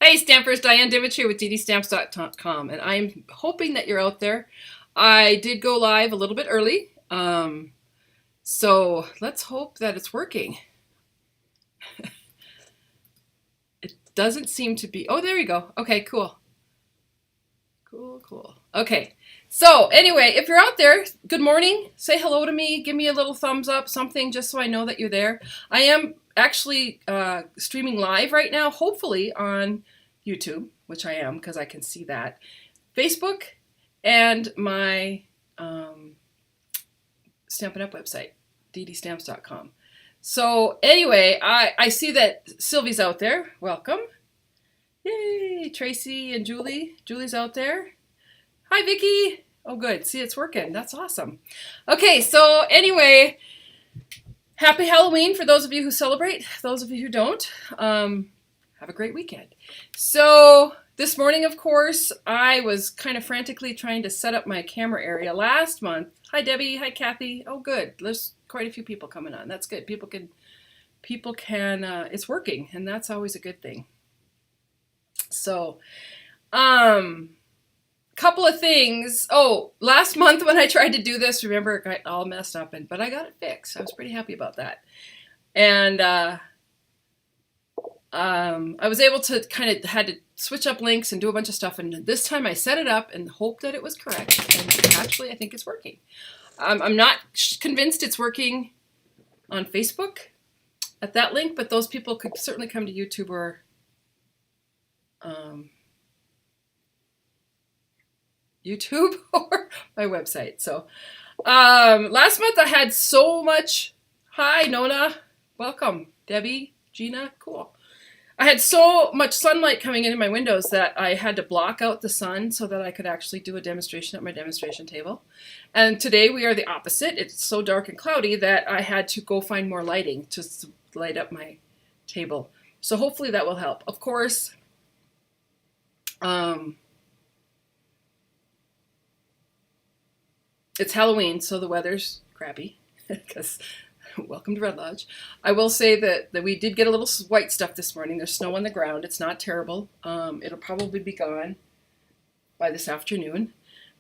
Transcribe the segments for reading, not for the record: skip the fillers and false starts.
Hey Stampers, Diane Divich here with DDStamps.com, and I'm hoping that you're out there. I did go live a little bit early, so let's hope that it's working. It doesn't seem to be. Oh, there you go. Okay, cool. Cool. Okay, so anyway, if you're out there, good morning. Say hello to me. Give me a little thumbs up, something, just so I know that you're there. I am actually streaming live right now, hopefully on YouTube, which I am because I can see that, Facebook, and my Stampin' Up website, DDStamps.com. So anyway, I see that Sylvie's out there. Welcome. Yay, Tracy and Julie. Julie's out there. Hi, Vicki. Oh, good. See, it's working. That's awesome. Okay, so anyway, happy Halloween for those of you who celebrate. Those of you who don't, have a great weekend. So this morning, of course, I was kind of frantically trying to set up my camera area last month. Hi, Debbie. Hi, Kathy. Oh, good. There's quite a few people coming on. That's good. People can, it's working, and that's always a good thing. So, couple of things. Oh, last month when I tried to do this, remember, it got all messed up, but I got it fixed. I was pretty happy about that. And I was able to had to switch up links and do a bunch of stuff. And this time I set it up and hoped that it was correct. And actually, I think it's working. I'm not convinced it's working on Facebook at that link, but those people could certainly come to YouTube or or my website. So last month I had so much. Hi, Nona. Welcome. Debbie, Gina. Cool. I had so much sunlight coming into my windows that I had to block out the sun so that I could actually do a demonstration at my demonstration table. And today we are the opposite. It's so dark and cloudy that I had to go find more lighting to light up my table. So hopefully that will help. Of course, it's Halloween, so the weather's crappy because welcome to Red Lodge. I will say that we did get a little white stuff this morning. There's snow on the ground. It's not terrible. It'll probably be gone by this afternoon.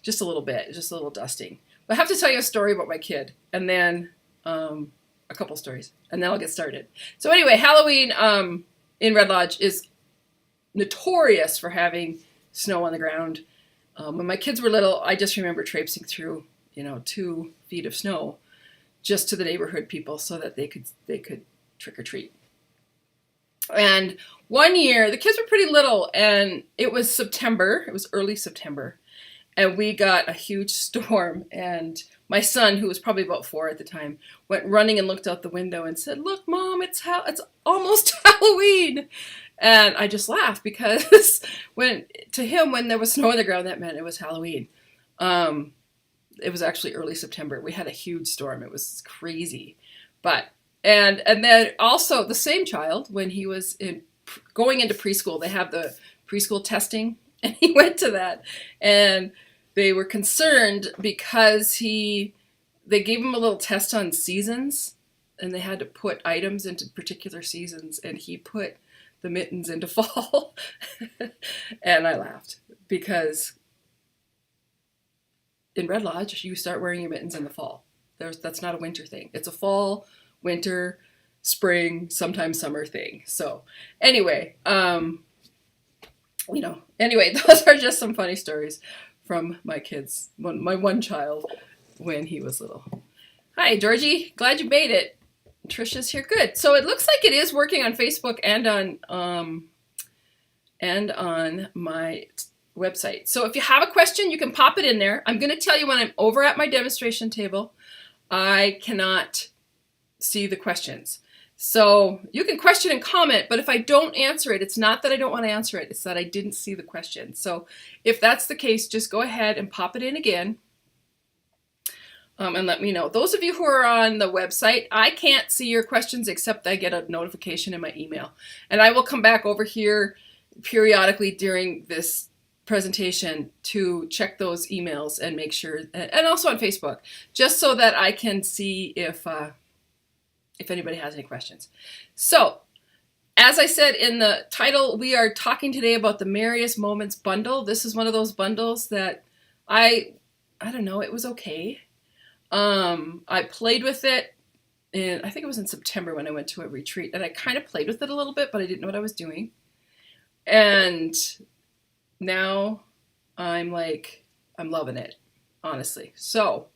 Just a little bit, just a little dusting. But I have to tell you a story about my kid, and then a couple stories, and then I'll get started. So anyway, Halloween in Red Lodge is notorious for having snow on the ground. When my kids were little, I just remember traipsing through, 2 feet of snow just to the neighborhood people so that they could trick or treat. And one year, the kids were pretty little, and it was September. It was early September, and we got a huge storm. And my son, who was probably about 4 at the time, went running and looked out the window and said, "Look, Mom, it's almost Halloween." And I just laughed because when there was snow on the ground, that meant it was Halloween. It was actually early September. We had a huge storm. It was crazy. And then also the same child, when he was going into preschool, they have the preschool testing, and he went to that, and they were concerned because they gave him a little test on seasons, and they had to put items into particular seasons, and he put the mittens into fall. And I laughed because in Red Lodge, you start wearing your mittens in the fall. That's not a winter thing. It's a fall, winter, spring, sometimes summer thing. So anyway, those are just some funny stories from my kids, my one child when he was little. Hi, Georgie. Glad you made it. Trisha's here. Good. So it looks like it is working on Facebook and on my website. So if you have a question, you can pop it in there. I'm going to tell you when I'm over at my demonstration table, I cannot see the questions. So you can question and comment, but if I don't answer it, it's not that I don't want to answer it. It's that I didn't see the question. So if that's the case, just go ahead and pop it in again. And let me know. Those of you who are on the website, I can't see your questions except I get a notification in my email. And I will come back over here periodically during this presentation to check those emails and make sure, and also on Facebook, just so that I can see if anybody has any questions. So As I said in the title, we are talking today about the Merriest Moments Bundle. This is one of those bundles that I don't know, it was okay. I played with it, and I think it was in September when I went to a retreat, and I kind of played with it a little bit, but I didn't know what I was doing. And now I'm loving it, honestly. So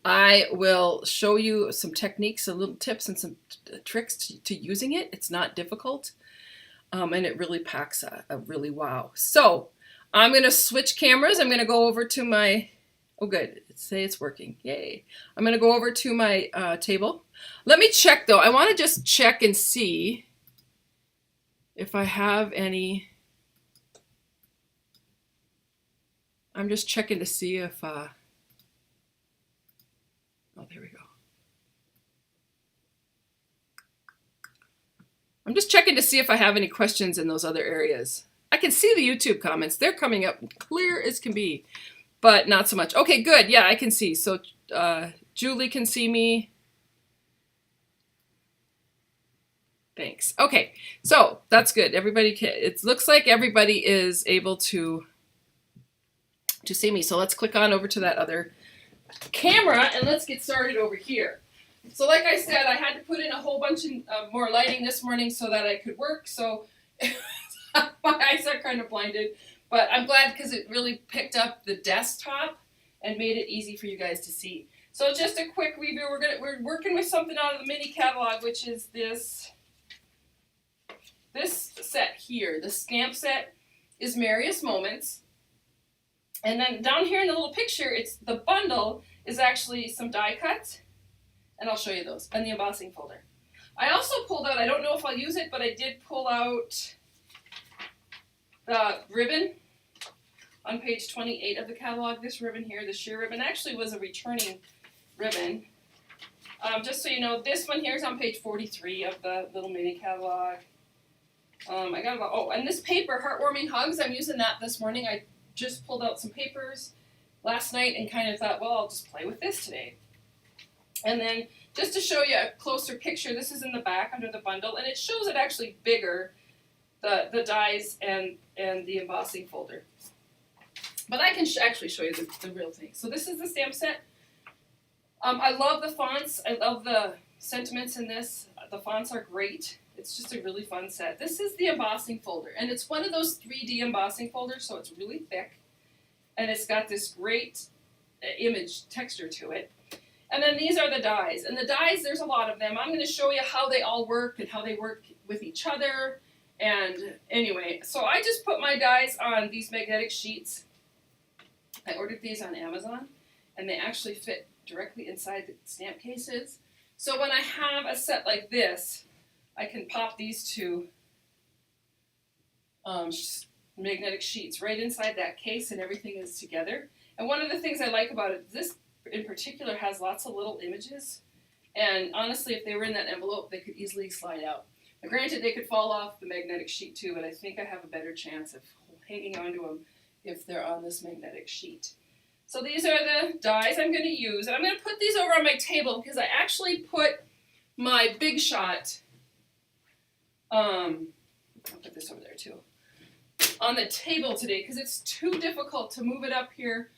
I will show you some techniques, some little tips, and some tricks to using it. It's not difficult, and it really packs a really wow. So I'm going to switch cameras. I'm going to go over to my, oh good, say it's working, yay. I'm going to go over to my table. Let me check though. I want to just check and see if I have any. I'm just checking to see if, oh, there we go. I'm just checking to see if I have any questions in those other areas. I can see the YouTube comments. They're coming up clear as can be, but not so much. Okay, good. Yeah, I can see. So Julie can see me. Thanks. Okay, so that's good. Everybody can, it looks like everybody is able to see me. So let's click on over to that other camera and let's get started over here. So like I said, I had to put in a whole bunch of more lighting this morning so that I could work. So my eyes are kind of blinded, but I'm glad because it really picked up the desktop and made it easy for you guys to see. So just a quick review. We're working with something out of the mini catalog, which is this set here. The stamp set is Merriest Moments. And then down here in the little picture, it's the bundle is actually some die cuts, and I'll show you those, and the embossing folder. I also pulled out, I don't know if I'll use it, but I did pull out the ribbon on page 28 of the catalog. This ribbon here, the sheer ribbon, actually was a returning ribbon. Just so you know, this one here is on page 43 of the little mini catalog. I got about, oh, and this paper, Heartwarming Hugs, I'm using that this morning. I just pulled out some papers last night and kind of thought, well, I'll just play with this today. And then just to show you a closer picture, this is in the back under the bundle, and it shows it actually bigger, the dies and the embossing folder. But I can actually show you the real thing. So this is the stamp set. I love the fonts. I love the sentiments in this. The fonts are great. It's just a really fun set. This is the embossing folder, and it's one of those 3D embossing folders, so it's really thick, and it's got this great image texture to it. And then these are the dies, and the dies, there's a lot of them. I'm going to show you how they all work and how they work with each other. And anyway, so I just put my dies on these magnetic sheets. I ordered these on Amazon, and they actually fit directly inside the stamp cases. So when I have a set like this, I can pop these two magnetic sheets right inside that case, and everything is together. And one of the things I like about it, this in particular has lots of little images, and honestly, if they were in that envelope, they could easily slide out. Now, granted, they could fall off the magnetic sheet too, but I think I have a better chance of hanging onto them if they're on this magnetic sheet. So these are the dies I'm going to use, and I'm going to put these over on my table because I actually put my Big Shot, I'll put this over there too, on the table today because it's too difficult to move it up here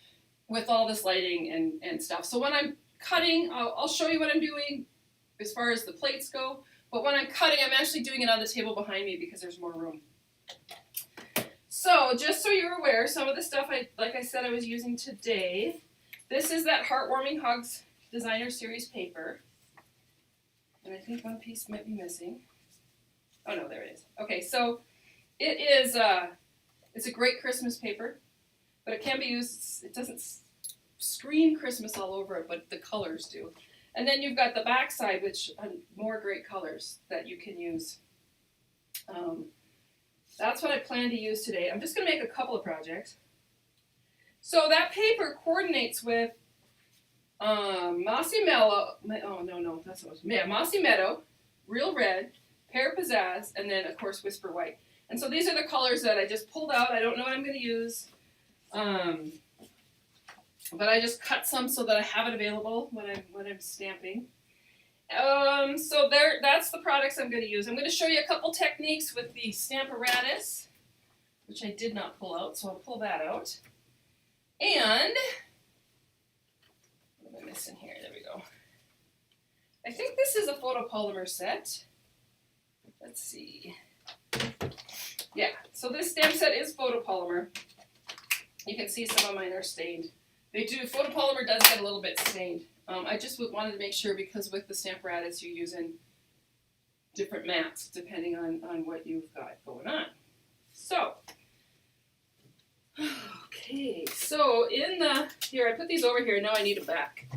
with all this lighting and stuff. So when I'm cutting, I'll show you what I'm doing as far as the plates go, but when I'm cutting, I'm actually doing it on the table behind me because there's more room. So just so you're aware, some of the stuff, like I said, I was using today. This is that Heartwarming Hugs Designer Series paper, and I think one piece might be missing. Oh no, there it is. Okay, so it is, it's a great Christmas paper, but it can be used, it doesn't scream Christmas all over it, but the colors do. And then you've got the back side, which are more great colors that you can use. That's what I plan to use today. I'm just going to make a couple of projects. So that paper coordinates with Mossy Mellow, oh no, that's what it was. Yeah, Mossy Meadow, Real Red, Pear Pizzazz, and then of course Whisper White. And so these are the colors that I just pulled out. I don't know what I'm going to use, but I just cut some so that I have it available when I'm stamping. So that's the products I'm going to use. I'm going to show you a couple techniques with the Stamparatus, which I did not pull out, so I'll pull that out. And what am I missing here? There we go. I think this is a photopolymer set. Let's see. Yeah, so this stamp set is photopolymer. You can see some of mine are stained. Photopolymer does get a little bit stained. I just wanted to make sure, because with the Stamparatus you're using different mats depending on what you've got going on. So, okay, so here I put these over here, now I need them back.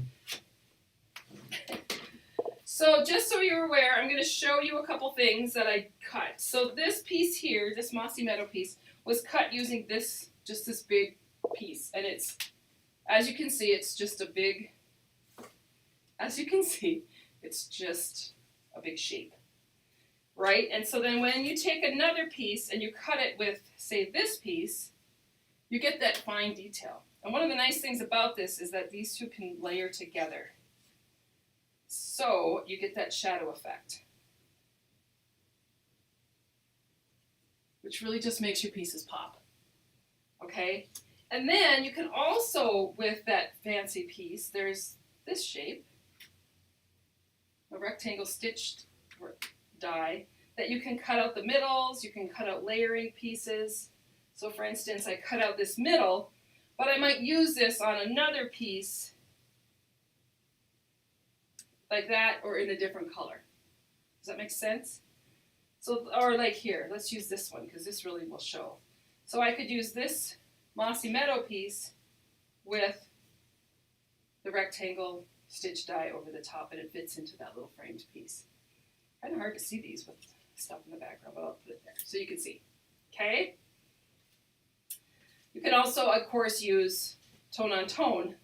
So just so you're aware, I'm going to show you a couple things that I cut. So this piece here, this Mossy Meadow piece, was cut using just this big piece. And it's, as you can see, it's just a big, it's just a big shape, right? And so then when you take another piece and you cut it with, say, this piece, you get that fine detail. And one of the nice things about this is that these two can layer together. So you get that shadow effect, which really just makes your pieces pop, okay? And then you can also, with that fancy piece, there's this shape, a rectangle stitched die, that you can cut out the middles, you can cut out layering pieces. So for instance, I cut out this middle, but I might use this on another piece like that, or in a different color. Does that make sense? So, or like here, let's use this one because this really will show. So I could use this Mossy Meadow piece with the rectangle stitch die over the top, and it fits into that little framed piece. Kind of hard to see these with stuff in the background, but I'll put it there so you can see. Okay? You can also, of course, use tone on tone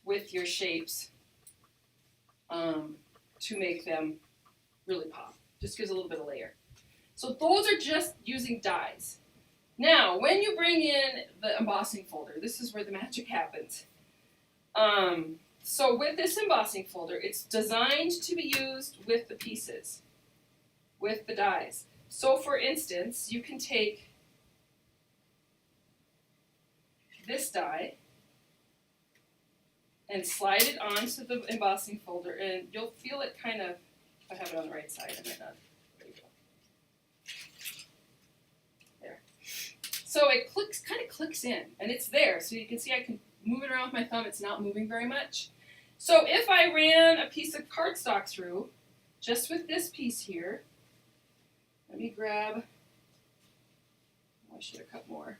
with your shapes to make them really pop. Just gives a little bit of layer. So those are just using dies. Now, when you bring in the embossing folder, this is where the magic happens. So with this embossing folder, it's designed to be used with the pieces, with the dies. So for instance, you can take this die and slide it onto the embossing folder, and you'll feel it kind of, if I have it on the right side, I might not. There you go. There. So it kind of clicks in, and it's there. So you can see I can move it around with my thumb. It's not moving very much. So if I ran a piece of cardstock through, just with this piece here, let me grab, I should have cut more.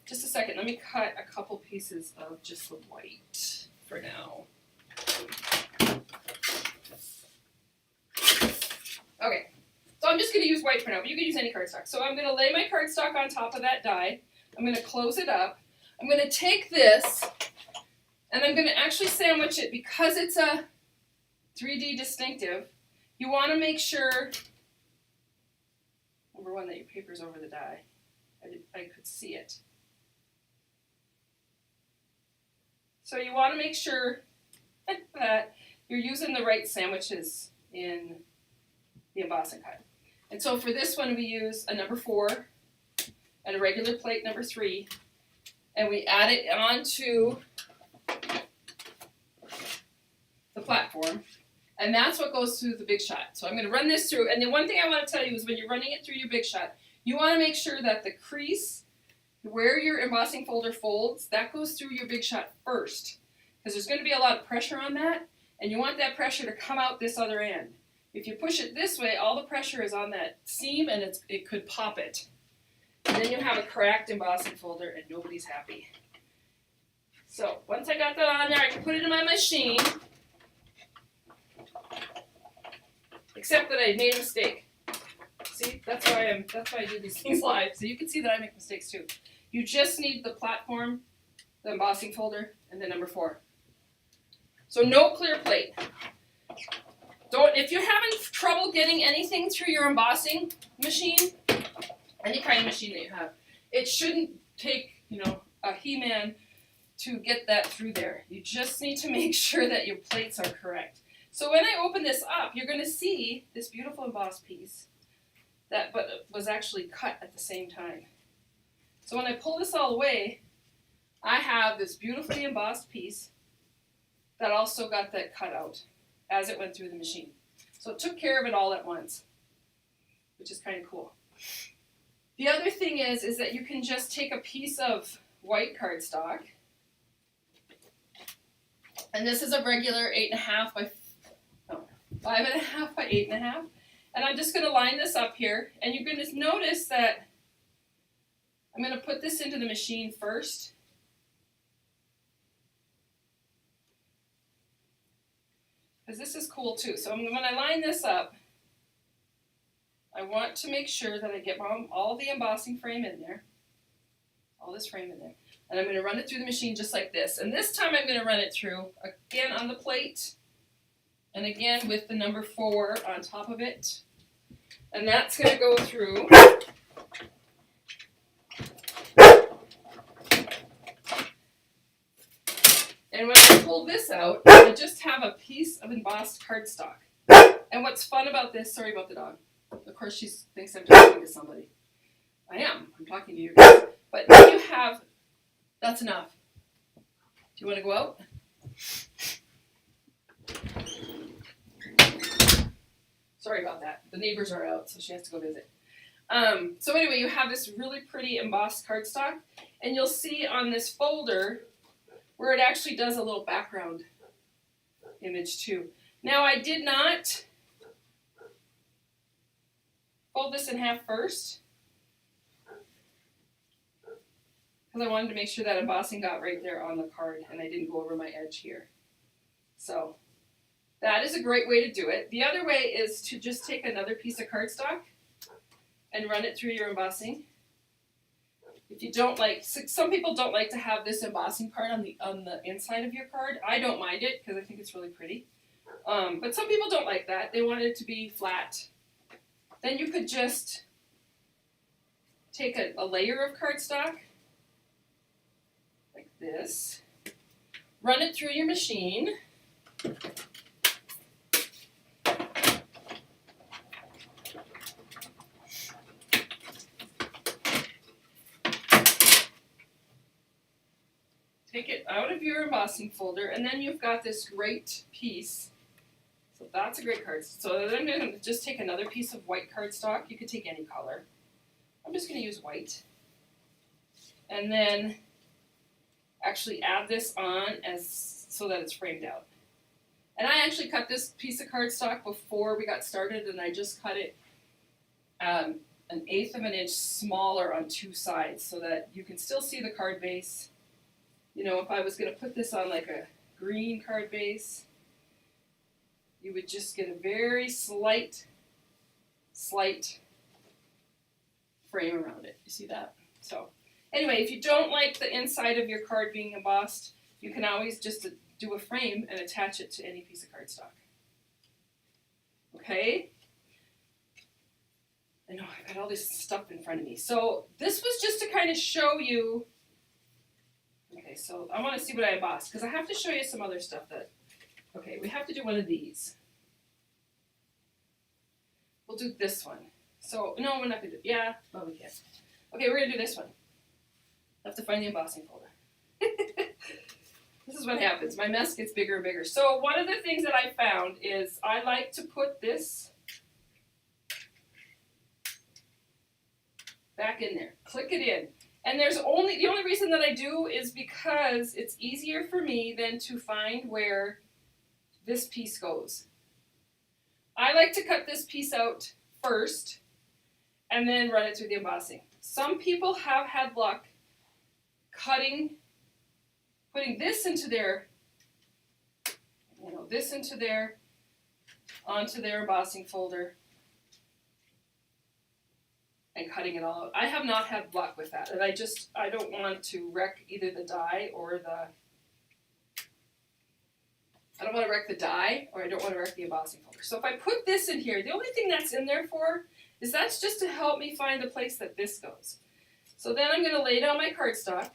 Just a second, let me cut a couple pieces of just the white for now. Okay, so I'm just going to use white for now, but you can use any cardstock. So I'm going to lay my cardstock on top of that die. I'm going to close it up. I'm going to take this, and I'm going to actually sandwich it. Because it's a 3D distinctive, you want to make sure, number one, that your paper's over the die. I could see it. So you want to make sure that you're using the right sandwiches in the embossing cut. And so for this one, we use a number 4 and a regular plate number 3, and we add it onto the platform, and that's what goes through the Big Shot. So I'm going to run this through, and the one thing I want to tell you is when you're running it through your Big Shot, you want to make sure that the crease where your embossing folder folds, that goes through your Big Shot first, because there's going to be a lot of pressure on that, and you want that pressure to come out this other end. If you push it this way, all the pressure is on that seam, and it could pop it. And then you have a cracked embossing folder, and nobody's happy. So once I got that on there, I can put it in my machine, except that I made a mistake. See, that's why I do these things live, so you can see that I make mistakes too. You just need the platform, the embossing folder, and the number 4. So no clear plate. If you're having trouble getting anything through your embossing machine, any kind of machine that you have, it shouldn't take, a He-Man to get that through there. You just need to make sure that your plates are correct. So when I open this up, you're going to see this beautiful embossed piece that was actually cut at the same time. So when I pull this all away, I have this beautifully embossed piece that also got that cut out as it went through the machine. So it took care of it all at once, which is kind of cool. The other thing is that you can just take a piece of white cardstock, and this is a regular 5.5 by 8.5, and I'm just going to line this up here, and you're going to notice that I'm going to put this into the machine first. Because this is cool too. So when I line this up, I want to make sure that I get all the embossing frame in there. All this frame in there. And I'm going to run it through the machine just like this. And this time I'm going to run it through again on the plate. And again with the number 4 on top of it. And that's going to go through. And when I pull this out, I just have a piece of embossed cardstock. And what's fun about this, sorry about the dog. Of course she thinks I'm talking to somebody. I am. I'm talking to you guys. But then you have, that's enough. Do you want to go out? Sorry about that. The neighbors are out, so she has to go visit. So anyway, you have this really pretty embossed cardstock, and you'll see on this folder where it actually does a little background image too. Now I did not fold this in half first, because I wanted to make sure that embossing got right there on the card and I didn't go over my edge here. So that is a great way to do it. The other way is to just take another piece of cardstock and run it through your embossing. If you don't like, some people don't like to have this embossing part on the inside of your card. I don't mind it because I think it's really pretty. But some people don't like that. They want it to be flat. Then you could just take a layer of cardstock like this, run it through your machine, take it out of your embossing folder, and then you've got this great piece. So that's a great card. So then I'm going to just take another piece of white cardstock. You could take any color. I'm just going to use white. And then actually add this on so that it's framed out. And I actually cut this piece of cardstock before we got started, and I just cut it 1/8 of an inch smaller on 2 sides so that you can still see the card base. You know, if I was going to put this on like a green card base, you would just get a very slight frame around it. You see that? So anyway, if you don't like the inside of your card being embossed, you can always just do a frame and attach it to any piece of cardstock. Okay? I know, I've got all this stuff in front of me. So this was just to kind of show you. Okay, so I want to see what I embossed, because I have to show you some other stuff that, okay, we have to do one of these. We'll do this one. So, no, we're not going to do, yeah, well, we can. Okay, we're going to do this one. I have to find the embossing folder. This is what happens. My mess gets bigger and bigger. So one of the things that I found is I like to put this back in there. Click it in. And the only reason that I do is because it's easier for me than to find where this piece goes. I like to cut this piece out first and then run it through the embossing. Some people have had luck putting this into their, onto their embossing folder and cutting it all out. I have not had luck with that, and I don't want to wreck either the die or I don't want to wreck the die, or I don't want to wreck the embossing folder. So if I put this in here, the only thing that's in there for is that's just to help me find the place that this goes. So then I'm going to lay down my cardstock,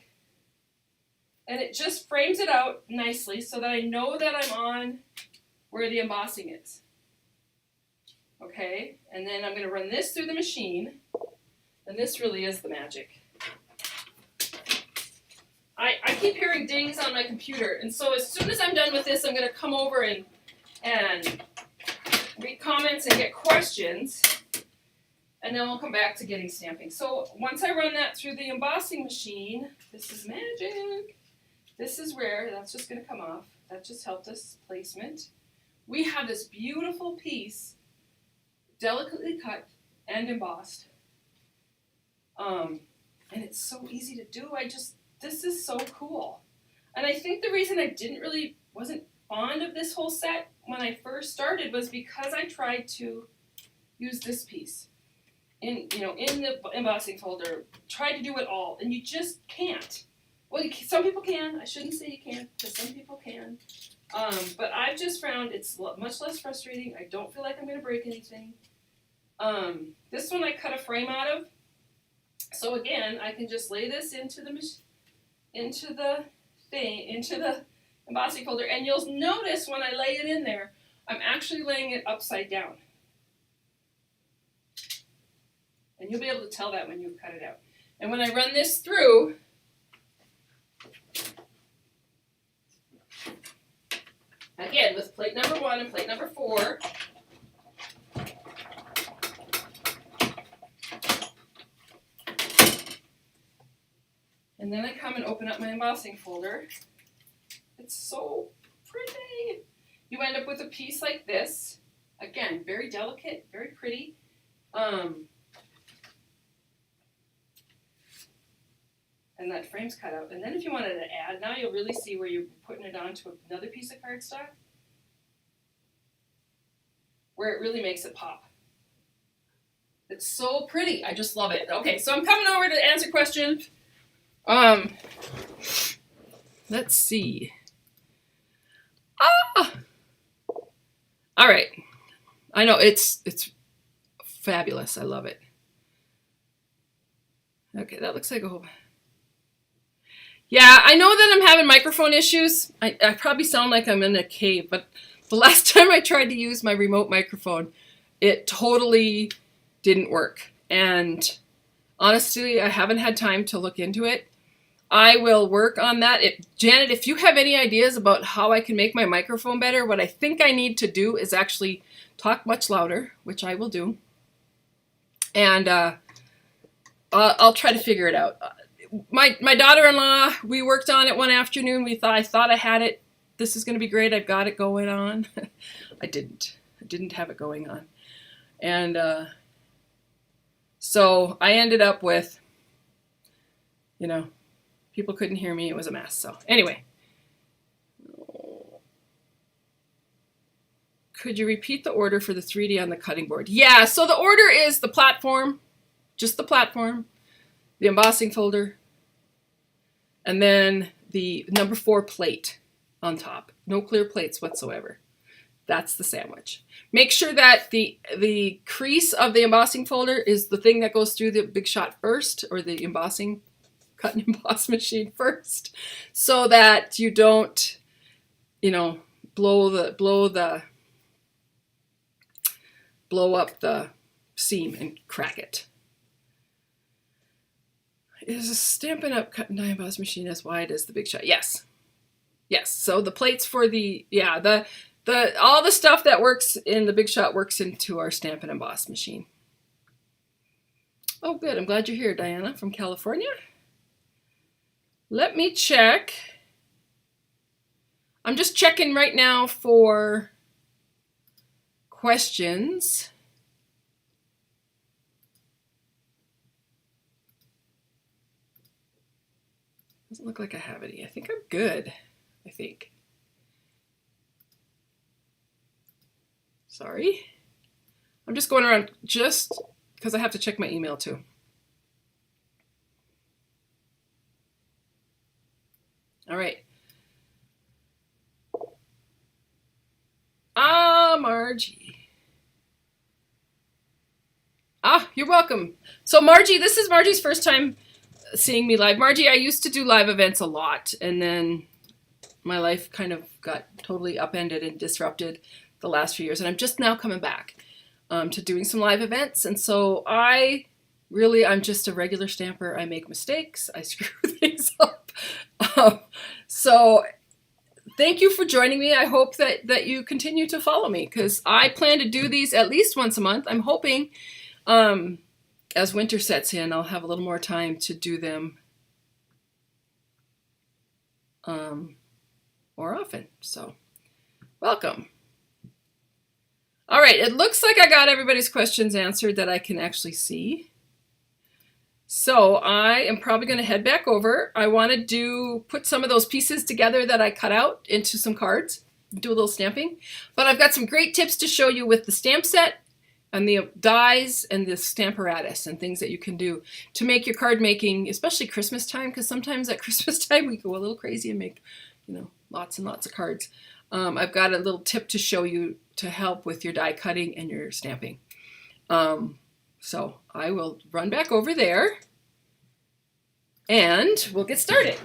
And it just frames it out nicely so that I know that I'm on where the embossing is. Okay, and then I'm going to run this through the machine, and this really is the magic. I keep hearing dings on my computer, and so as soon as I'm done with this, I'm going to come over and read comments and get questions, and then we'll come back to getting stamping. So once I run that through the embossing machine, this is magic. This is where that's just going to come off. That just helped us placement. We have this beautiful piece, delicately cut and embossed. And it's so easy to do. This is so cool. And I think the reason I wasn't fond of this whole set when I first started was because I tried to use this piece in the embossing folder, tried to do it all, and you just can't. Well, some people can. I shouldn't say you can't, because some people can. But I've just found it's much less frustrating. I don't feel like I'm going to break anything. This one I cut a frame out of. So again, I can just lay this into the embossing folder, and you'll notice when I lay it in there, I'm actually laying it upside down. And you'll be able to tell that when you cut it out. And when I run this through, again, with plate number 1 and plate number 4, and then I come and open up my embossing folder. It's so pretty. You end up with a piece like this. Again, very delicate, very pretty. And that frame's cut out. And then if you wanted to add, now you'll really see where you're putting it onto another piece of cardstock, where it really makes it pop. It's so pretty. I just love it. Okay, so I'm coming over to answer questions. Let's see. All right. I know it's fabulous. I love it. Okay, that looks like a whole. Yeah, I know that I'm having microphone issues. I probably sound like I'm in a cave, but the last time I tried to use my remote microphone, it totally didn't work. And honestly, I haven't had time to look into it. I will work on that. Janet, if you have any ideas about how I can make my microphone better, what I think I need to do is actually talk much louder, which I will do. And I'll try to figure it out. My daughter-in-law, we worked on it one afternoon. I thought I had it. This is going to be great. I've got it going on. I didn't have it going on. And so I ended up with, people couldn't hear me. It was a mess. So anyway, could you repeat the order for the 3D on the cutting board? Yeah, so the order is the platform, just the platform, the embossing folder, and then the number 4 plate on top. No clear plates whatsoever. That's the sandwich. Make sure that the crease of the embossing folder is the thing that goes through the Big Shot first, or the embossing cut and emboss machine first, so that you don't, blow up the seam and crack it. Is a Stampin' Up cut and die emboss machine as wide as the Big Shot? Yes. Yes. So the plates for all the stuff that works in the Big Shot works into our Stampin' Emboss machine. Oh, good. I'm glad you're here, Diana from California. Let me check. I'm just checking right now for questions. Doesn't look like I have any. I think I'm good. I think. Sorry. I'm just going around just because I have to check my email too. All right. Margie. You're welcome. So Margie, this is Margie's first time seeing me live. Margie, I used to do live events a lot, and then my life kind of got totally upended and disrupted the last few years, and I'm just now coming back to doing some live events. And so I'm just a regular stamper. I make mistakes. I screw things up. So thank you for joining me. I hope that you continue to follow me, because I plan to do these at least once a month. I'm hoping as winter sets in, I'll have a little more time to do them more often. So welcome. All right, it looks like I got everybody's questions answered that I can actually see. So I am probably going to head back over. I want to put some of those pieces together that I cut out into some cards, do a little stamping. But I've got some great tips to show you with the stamp set and the dies and the Stamparatus and things that you can do to make your card making, especially Christmas time, because sometimes at Christmas time we go a little crazy and make, lots and lots of cards. I've got a little tip to show you to help with your die cutting and your stamping. So I will run back over there and we'll get started.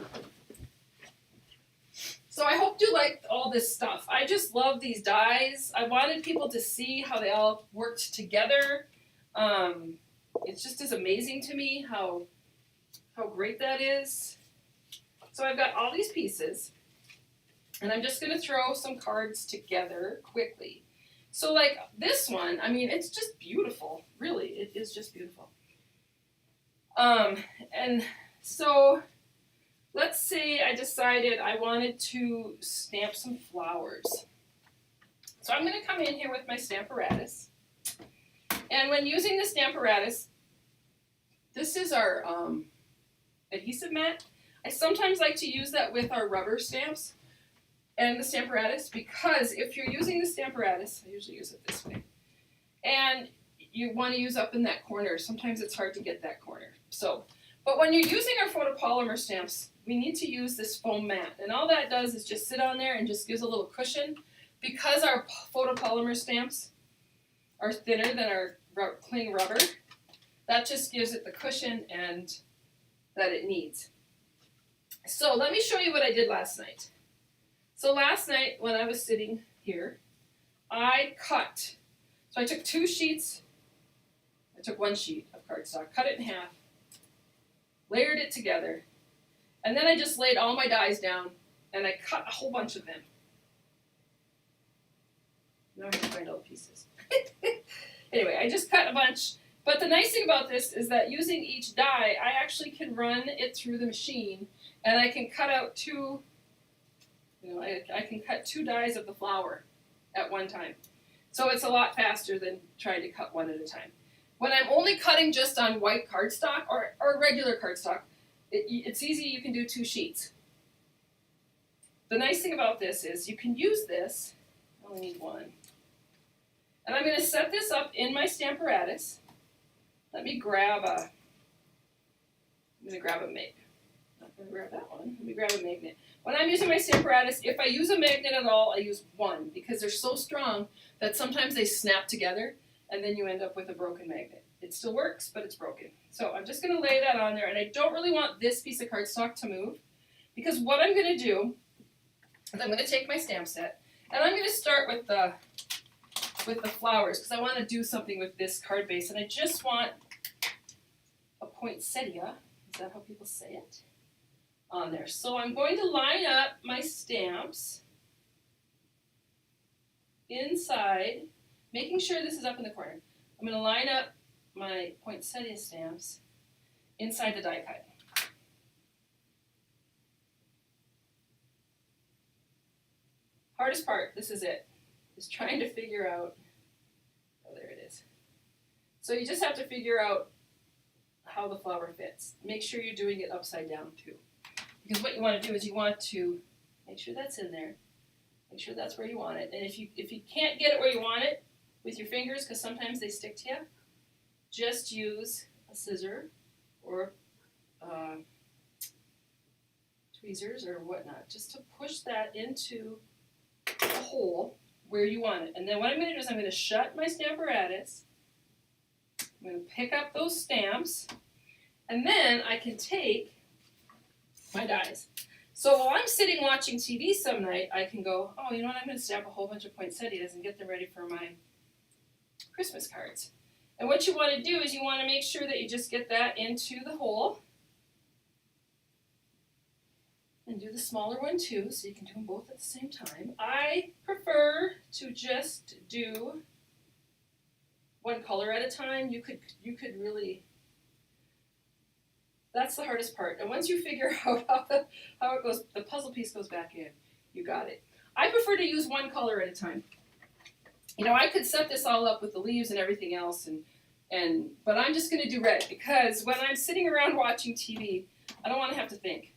So I hope you liked all this stuff. I just love these dies. I wanted people to see how they all worked together. It just is amazing to me how great that is. So I've got all these pieces, and I'm just going to throw some cards together quickly. So like this one, I mean, it's just beautiful. Really, it is just beautiful. And so let's say I decided I wanted to stamp some flowers. So I'm going to come in here with my Stamparatus. And when using the Stamparatus, this is our adhesive mat. I sometimes like to use that with our rubber stamps and the Stamparatus, because if you're using the Stamparatus, I usually use it this way, and you want to use up in that corner, sometimes it's hard to get that corner. But when you're using our photopolymer stamps, we need to use this foam mat, and all that does is just sit on there and just gives a little cushion. Because our photopolymer stamps are thinner than our cling rubber, that just gives it the cushion and that it needs. So let me show you what I did last night. So last night when I was sitting here, I cut. So I took two sheets. I took one sheet of cardstock, cut it in half, layered it together, and then I just laid all my dies down and I cut a whole bunch of them. Now I have to find all the pieces. Anyway, I just cut a bunch. But the nice thing about this is that using each die, I actually can run it through the machine, and I can cut out I can cut two dies of the flower at one time. So it's a lot faster than trying to cut one at a time. When I'm only cutting just on white cardstock or regular cardstock, it's easy, you can do two sheets. The nice thing about this is you can use this, I only need one. And I'm going to set this up in my Stamparatus. Let me grab a magnet. Not going to grab that one. Let me grab a magnet. When I'm using my Stamparatus, if I use a magnet at all, I use one, because they're so strong that sometimes they snap together and then you end up with a broken magnet. It still works, but it's broken. So I'm just going to lay that on there, and I don't really want this piece of cardstock to move, because what I'm going to do is I'm going to take my stamp set, and I'm going to start with the flowers, because I want to do something with this card base, and I just want a poinsettia, is that how people say it, on there. So I'm going to line up my stamps inside, making sure this is up in the corner. I'm going to line up my poinsettia stamps inside the die cut. Hardest part, this is it, is trying to figure out, oh, there it is. So you just have to figure out how the flower fits. Make sure you're doing it upside down too. Because what you want to do is you want to make sure that's in there, make sure that's where you want it. And if you can't get it where you want it with your fingers, because sometimes they stick to you, just use a scissor or tweezers or whatnot, just to push that into the hole where you want it. And then what I'm going to do is I'm going to shut my Stamparatus. I'm going to pick up those stamps, And then I can take my dies. So while I'm sitting watching TV some night, I can go, oh, you know what, I'm going to stamp a whole bunch of poinsettias and get them ready for my Christmas cards. And what you want to do is you want to make sure that you just get that into the hole. And do the smaller one too, so you can do them both at the same time. I prefer to just do one color at a time. You could really, that's the hardest part. And once you figure out how it goes, the puzzle piece goes back in. You got it. I prefer to use one color at a time. You know, I could set this all up with the leaves and everything else, but I'm just going to do red because when I'm sitting around watching TV, I don't want to have to think.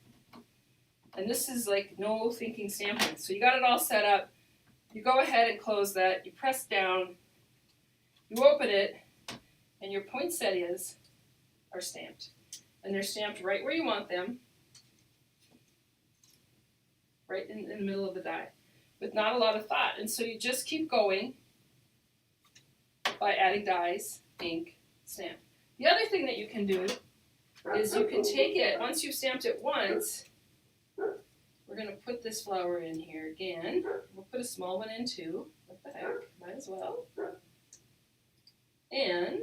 And this is like no thinking stamping. So you got it all set up. You go ahead and close that. You press down. You open it, and your poinsettias are stamped. And they're stamped right where you want them, right in the middle of the die, with not a lot of thought. And so you just keep going by adding dies, ink, stamp. The other thing that you can do is you can take it, once you've stamped it once, we're going to put this flower in here again. We'll put a small one in too. What the heck? Might as well. And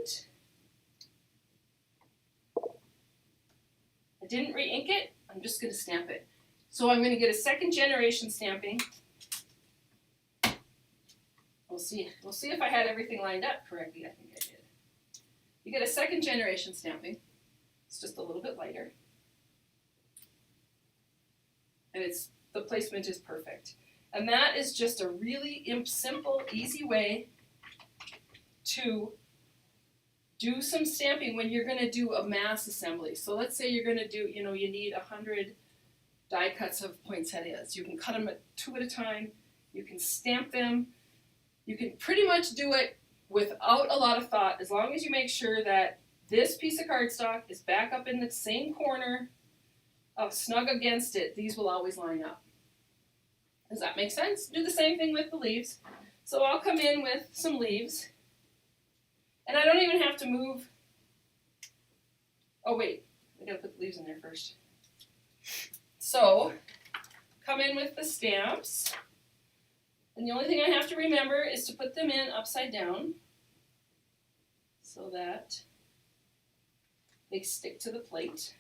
I didn't re-ink it. I'm just going to stamp it. So I'm going to get a second generation stamping. We'll see. We'll see if I had everything lined up correctly. I think I did. You get a second generation stamping. It's just a little bit lighter. And the placement is perfect. And that is just a really simple, easy way to do some stamping when you're going to do a mass assembly. So let's say you're going to do, you need 100 die cuts of poinsettias. You can cut them two at a time. You can stamp them. You can pretty much do it without a lot of thought, as long as you make sure that this piece of cardstock is back up in the same corner, snug against it. These will always line up. Does that make sense? Do the same thing with the leaves. So I'll come in with some leaves. And I don't even have to move. Oh wait, I gotta put the leaves in there first. So, come in with the stamps. And the only thing I have to remember is to put them in upside down so that they stick to the plate.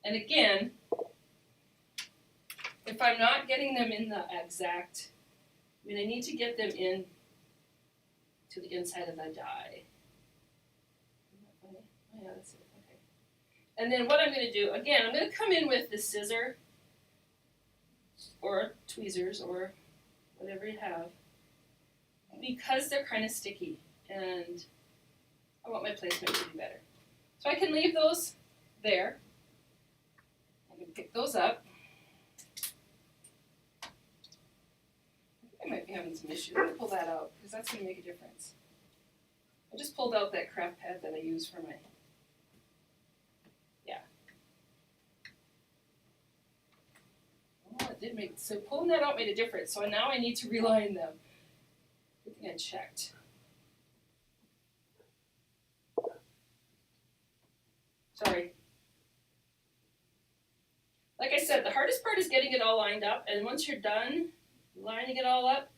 And again, if I'm not getting them in the exact, I need to get them in to the inside of the die. Oh yeah, that's it. Okay. And then what I'm going to do, again, I'm going to come in with the scissor or tweezers or whatever you have, because they're kind of sticky and I want my placement to be better. So I can leave those there. I can pick those up. I might be having some issues. I'm going to pull that out because that's going to make a difference. I just pulled out that craft pad that I use for my, Oh, it did make, so pulling that out made a difference. So now I need to reline them. Good thing I checked. Sorry. Like I said, the hardest part is getting it all lined up, and once you're done lining it all up,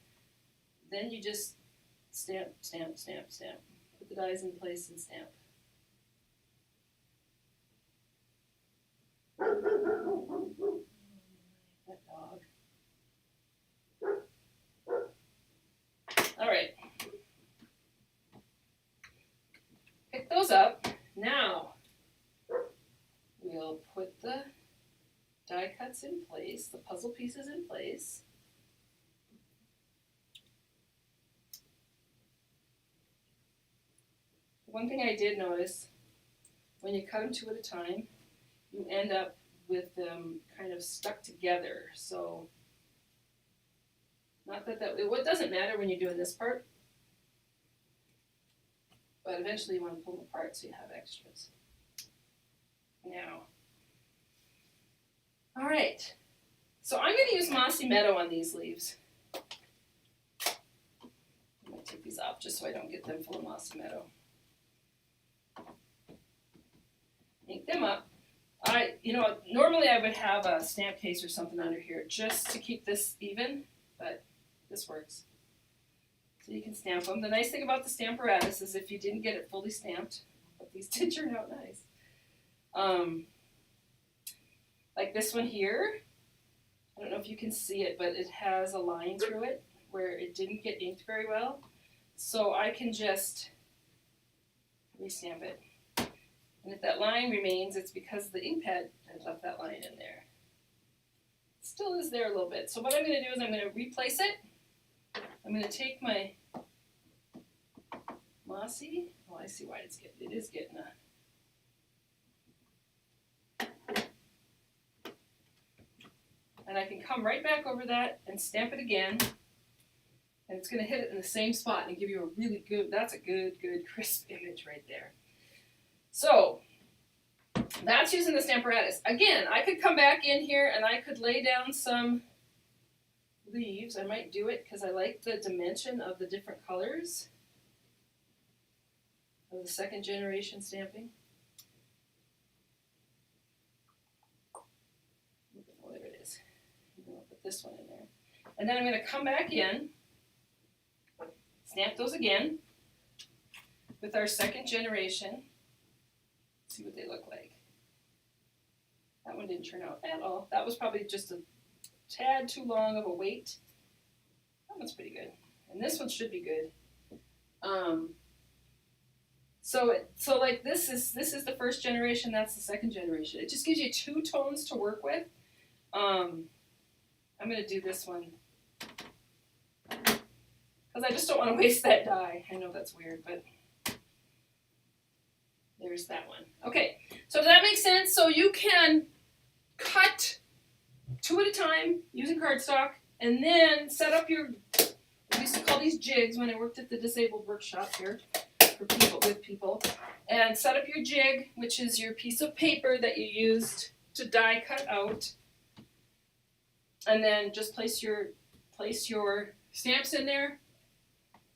then you just stamp, stamp, stamp, stamp. Put the dies in place and stamp. That dog. All right. Pick those up. Now, we'll put the die cuts in place, the puzzle pieces in place. One thing I did notice, when you cut them two at a time, you end up with them kind of stuck together. So, not that it doesn't matter when you're doing this part, but eventually you want to pull them apart so you have extras. Now, all right, so I'm going to use Mossy Meadow on these leaves. I'm going these up just so I don't get them full of mossy meadow. Ink them up. Normally I would have a stamp case or something under here just to keep this even, but this works. So you can stamp them. The nice thing about the Stamparatus is if you didn't get it fully stamped, but these did turn out nice. Like this one here, I don't know if you can see it, but it has a line through it where it didn't get inked very well. So I can just restamp it. And if that line remains, it's because the ink pad had left that line in there. It still is there a little bit. So what I'm going to do is I'm going to replace it. I'm going to take my mossy. Oh, I see why it is getting a. And I can come right back over that and stamp it again. And it's going to hit it in the same spot and give you a really good, that's a good crisp image right there. So that's using the Stamparatus. Again, I could come back in here and I could lay down some leaves. I might do it because I like the dimension of the different colors of the second generation stamping. Oh, there it is. I'm going to put this one in there. And then I'm going to come back in, stamp those again with our second generation. See what they look like. That one didn't turn out at all. That was probably just a tad too long of a wait. That one's pretty good. And this one should be good. So like this is the first generation, that's the second generation. It just gives you two tones to work with. I'm going to do this one because I just don't want to waste that die. I know that's weird, but there's that one. Okay, so does that make sense? So you can cut two at a time using cardstock and then set up your, I used to call these jigs when I worked at the disabled workshop here for people, with people, and set up your jig, which is your piece of paper that you used to die cut out, and then just place your stamps in there,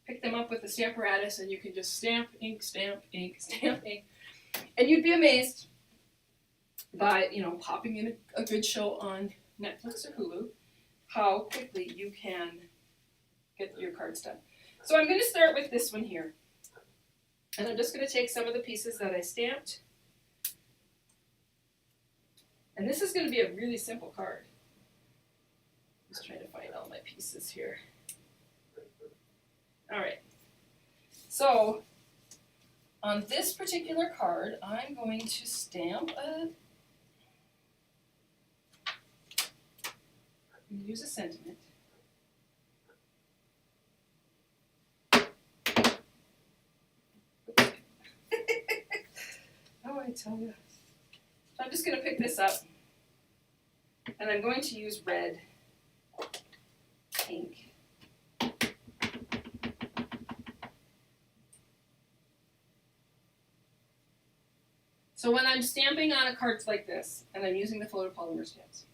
pick them up with the Stamparatus, and you can just stamp, ink, stamp, ink, stamp, ink. And you'd be amazed by, popping in a good show on Netflix or Hulu, how quickly you can get your cards done. So I'm going to start with this one here. And I'm just going to take some of the pieces that I stamped. And this is going to be a really simple card. Just trying to find all my pieces here. All right. So on this particular card, I'm going to stamp use a sentiment. Oh, I tell you. So I'm just going to pick this up, and I'm going to use red ink. So when I'm stamping on a card like this, and I'm using the photopolymer stamps,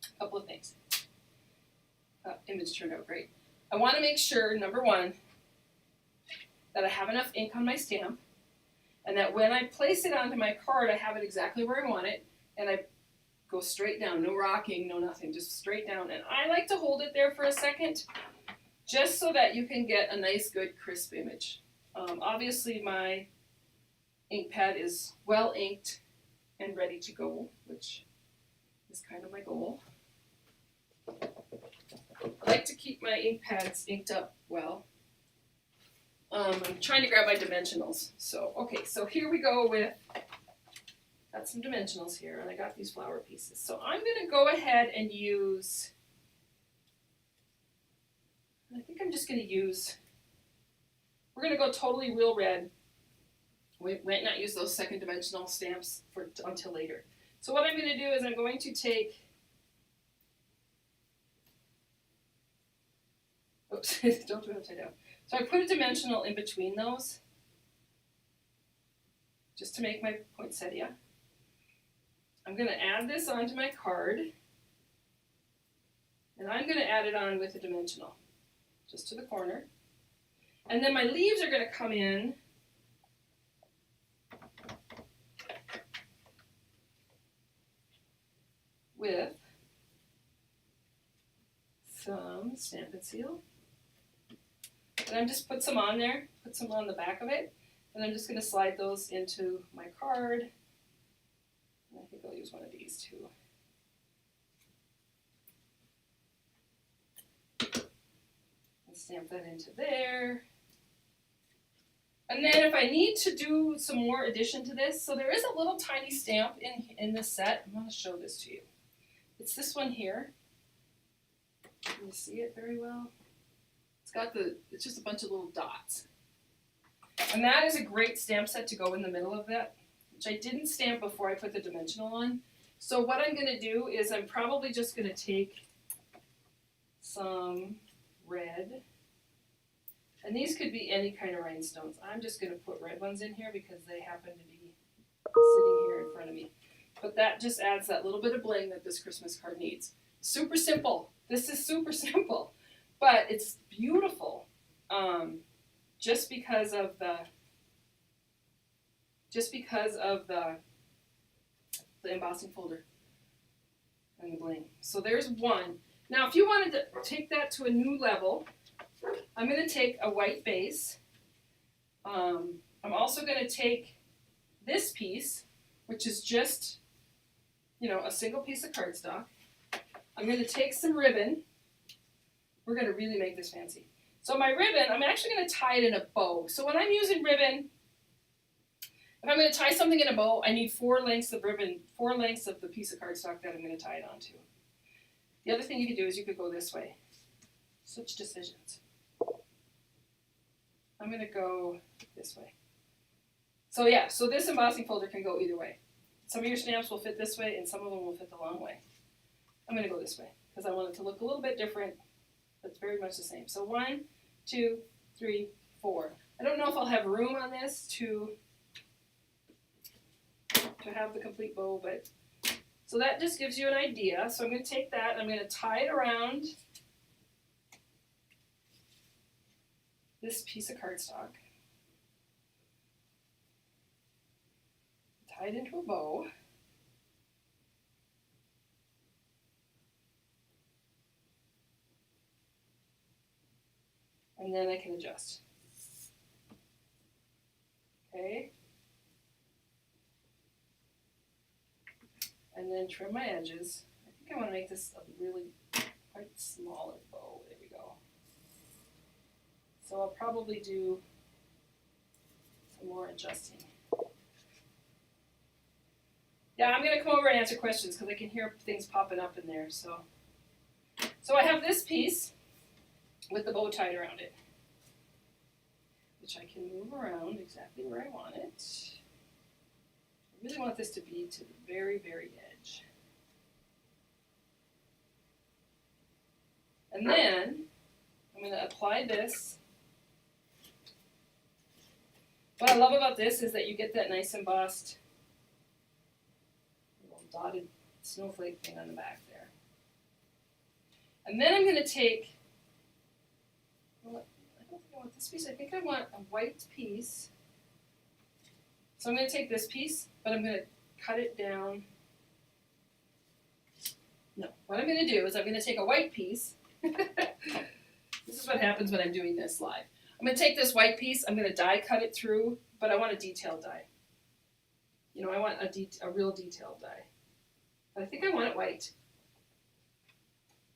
a couple of things. Image turned out great. I want to make sure, number one, that I have enough ink on my stamp, and that when I place it onto my card, I have it exactly where I want it, and I go straight down, no rocking, no nothing, just straight down. And I like to hold it there for a second, just so that you can get a nice, good, crisp image. Obviously, my ink pad is well inked and ready to go, which is kind of my goal. I like to keep my ink pads inked up well. I'm trying to grab my dimensionals. So, okay, so here we go with, got some dimensionals here, and I got these flower pieces. So I'm going to go ahead and use, I think I'm just going to use, we're going to go totally real red. We might not use those second dimensional stamps until later. So what I'm going to do is I'm going to take, oops, don't do it upside down. So I put a dimensional in between those, just to make my poinsettia. I'm going to add this onto my card, and I'm going to add it on with a dimensional, just to the corner. And then my leaves are going to come in with some Stampin' Seal. And I'm just put some on there, put some on the back of it, and I'm just going to slide those into my card. And I think I'll use one of these too. And stamp that into there. And then if I need to do some more addition to this, so there is a little tiny stamp in this set. I'm going to show this to you. It's this one here. Can you see it very well? It's just a bunch of little dots. And that is a great stamp set to go in the middle of that, which I didn't stamp before I put the dimensional on. So what I'm going to do is I'm probably just going to take some red. And these could be any kind of rhinestones. I'm just going to put red ones in here because they happen to be sitting here in front of me. But that just adds that little bit of bling that this Christmas card needs. Super simple. This is super simple. But it's beautiful, just because of the embossing folder and the bling. So there's one. Now, if you wanted to take that to a new level, I'm going to take a white base. I'm also going to take this piece, which is just, a single piece of cardstock. I'm going to take some ribbon. We're going to really make this fancy. So my ribbon, I'm actually going to tie it in a bow. So when I'm using ribbon, if I'm going to tie something in a bow, I need 4 lengths of ribbon, 4 lengths of the piece of cardstock that I'm going to tie it onto. The other thing you could do is you could go this way. Such decisions. I'm going to go this way. So yeah, so this embossing folder can go either way. Some of your stamps will fit this way and some of them will fit the long way. I'm going to go this way because I want it to look a little bit different. That's very much the same. So 1, 2, 3, 4. I don't know if I'll have room on this to have the complete bow, but so that just gives you an idea. So I'm going to take that and I'm going to tie it around this piece of cardstock. Tie it into a bow. And then I can adjust. Okay. And then trim my edges. I think I want to make this a really quite smaller bow. There we go. So I'll probably do some more adjusting. Yeah, I'm going to come over and answer questions because I can hear things popping up in there. So I have this piece with the bow tied around it, which I can move around exactly where I want it. I really want this to be to the very, very edge. And then I'm going to apply this. What I love about this is that you get that nice embossed little dotted snowflake thing on the back there. And then I'm going to take, well, I don't think I want this piece. I think I want a white piece. So I'm going to take this piece, but I'm going to cut it down. No, what I'm going to do is I'm going to take a white piece. This is what happens when I'm doing this live. I'm going to take this white piece, I'm going to die cut it through, but I want a detailed die. I want a real detailed die. But I think I want it white.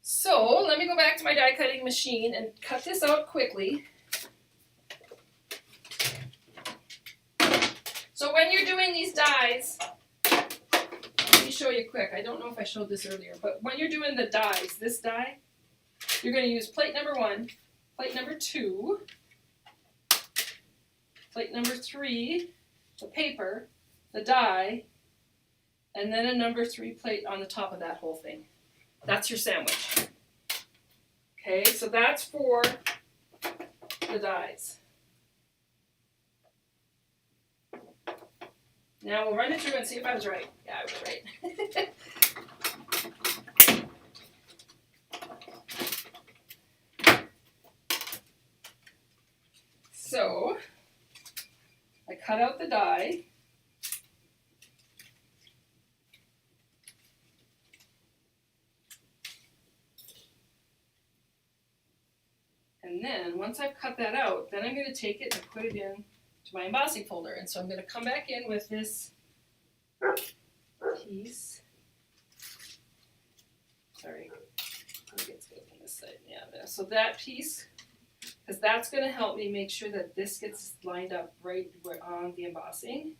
So let me go back to my die cutting machine and cut this out quickly. So when you're doing these dies, let me show you quick. I don't know if I showed this earlier, but when you're doing the dies, this die, you're going to use plate number 1, plate number 2, plate number 3, the paper, the die, and then a number 3 plate on the top of that whole thing. That's your sandwich. Okay, so that's for the dies. Now we'll run it through and see if I was right. Yeah, I was right. cut out the die. And then once I've cut that out, then I'm going to take it and put it in to my embossing folder. And so I'm going to come back in with this piece. Sorry, it gets good on this side. Yeah, there. So that piece, because that's going to help me make sure that this gets lined up right on the embossing.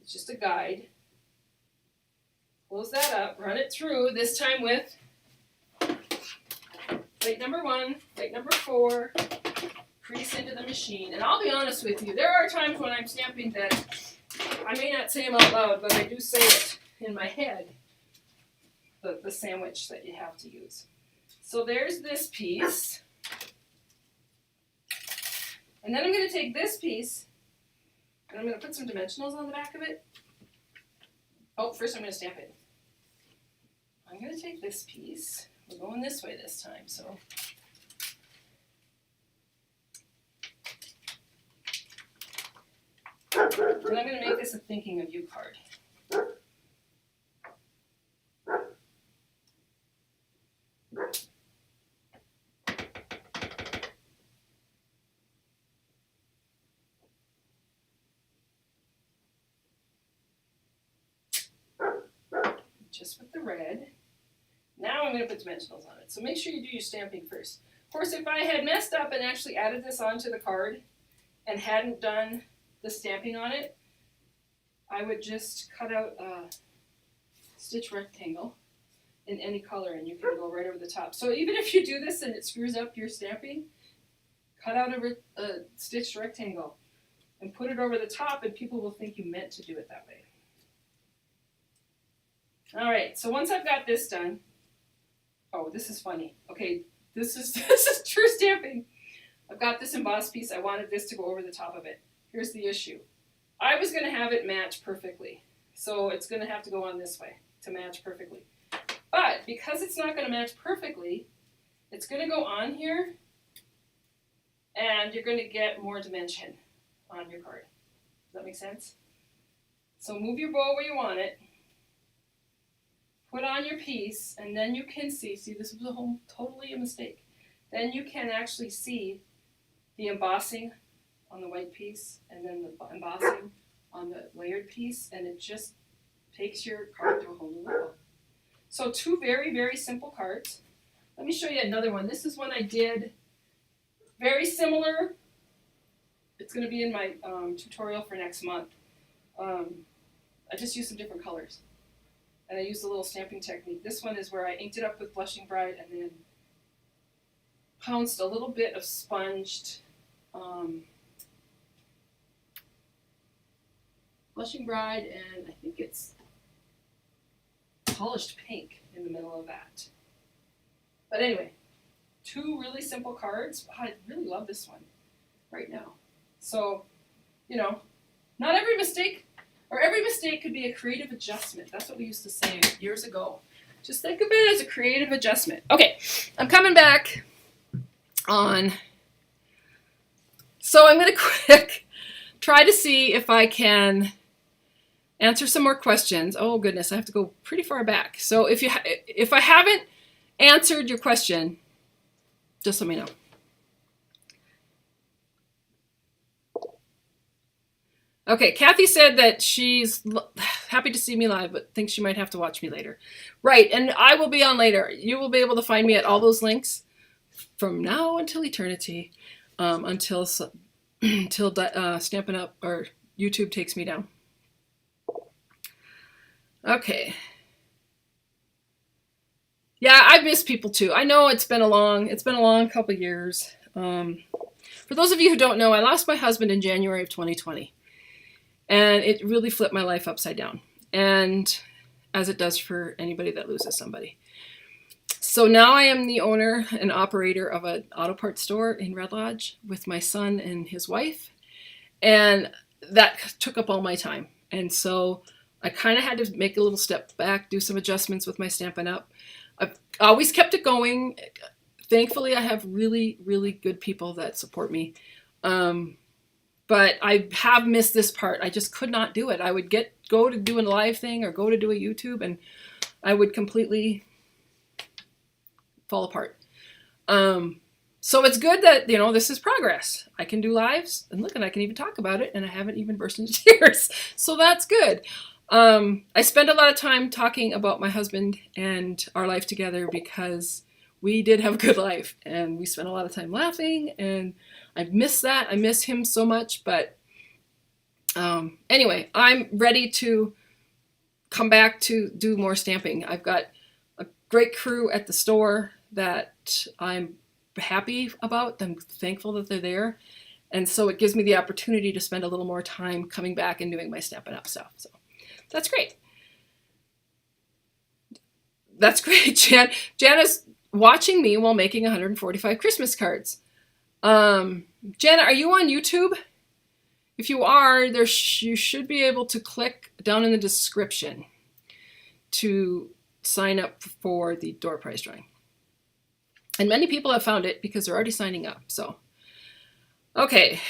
It's just a guide. Close that up, run it through, this time with plate number 1, plate number 4, crease into the machine. And I'll be honest with you, there are times when I'm stamping that I may not say them out loud, but I do say it in my head, the sandwich that you have to use. So there's this piece. And then I'm going to take this piece, and I'm going to put some dimensionals on the back of it. Oh, first I'm going to stamp it. I'm going to take this piece. We're going this way this time, so. And I'm going to make this a thinking of you card. Just with the red. Now I'm going to put dimensionals on it. So make sure you do your stamping first. Of course, if I had messed up and actually added this onto the card and hadn't done the stamping on it, I would just cut out a stitch rectangle in any color and you can go right over the top. So even if you do this and it screws up your stamping, cut out a stitched rectangle and put it over the top and people will think you meant to do it that way. All right, so once I've got this done, oh, this is funny. Okay, this is true stamping. I've got this embossed piece. I wanted this to go over the top of it. Here's the issue. I was going to have it match perfectly, so it's going to have to go on this way to match perfectly. But because it's not going to match perfectly, it's going to go on here, and you're going to get more dimension on your card. Does that make sense? So move your bow where you want it. Put on your piece, and then you can see this was totally a mistake. Then you can actually see the embossing on the white piece, and then the embossing on the layered piece, and it just takes your card to a whole new level. So 2 very, very simple cards. Let me show you another one. This is one I did very similar. It's going to be in my tutorial for next month. I just used some different colors. And I used a little stamping technique. This one is where I inked it up with Blushing Bride and then pounced a little bit of sponged Blushing Bride, and I think it's polished pink in the middle of that. But anyway, 2 really simple cards. I really love this one right now. So, you know, not every mistake, or every mistake could be a creative adjustment. That's what we used to say years ago. Just think of it as a creative adjustment. Okay, I'm coming back on. So I'm going to try to see if I can answer some more questions. Oh goodness, I have to go pretty far back. So if I haven't answered your question, just let me know. Okay, Kathy said that she's happy to see me live, but thinks she might have to watch me later. Right, and I will be on later. You will be able to find me at all those links from now until eternity, until Stampin' Up or YouTube takes me down. Okay. Yeah, I've missed people too. I know it's been a long couple years. For those of you who don't know, I lost my husband in January of 2020. And it really flipped my life upside down. And as it does for anybody that loses somebody. So now I am the owner and operator of an auto parts store in Red Lodge with my son and his wife. And that took up all my time. And so I kind of had to make a little step back, do some adjustments with my Stampin' Up. I've always kept it going thankfully, I have really, really good people that support me. But I have missed this part. I just could not do it. I would go to do a live thing or go to do a YouTube, and I would completely fall apart. So it's good that, this is progress. I can do lives, and look, and I can even talk about it, and I haven't even burst into tears. So that's good. I spend a lot of time talking about my husband and our life together because we did have a good life, and we spent a lot of time laughing, and I miss that. I miss him so much, but anyway, I'm ready to come back to do more stamping. I've got a great crew at the store that I'm happy about. I'm thankful that they're there, and so it gives me the opportunity to spend a little more time coming back and doing my Stampin' Up stuff. So that's great. That's great, Jan. Jana's watching me while making 145 Christmas cards. Jana, are you on YouTube? If you are, you should be able to click down in the description to sign up for the door prize drawing. And many people have found it because they're already signing up. So, okay.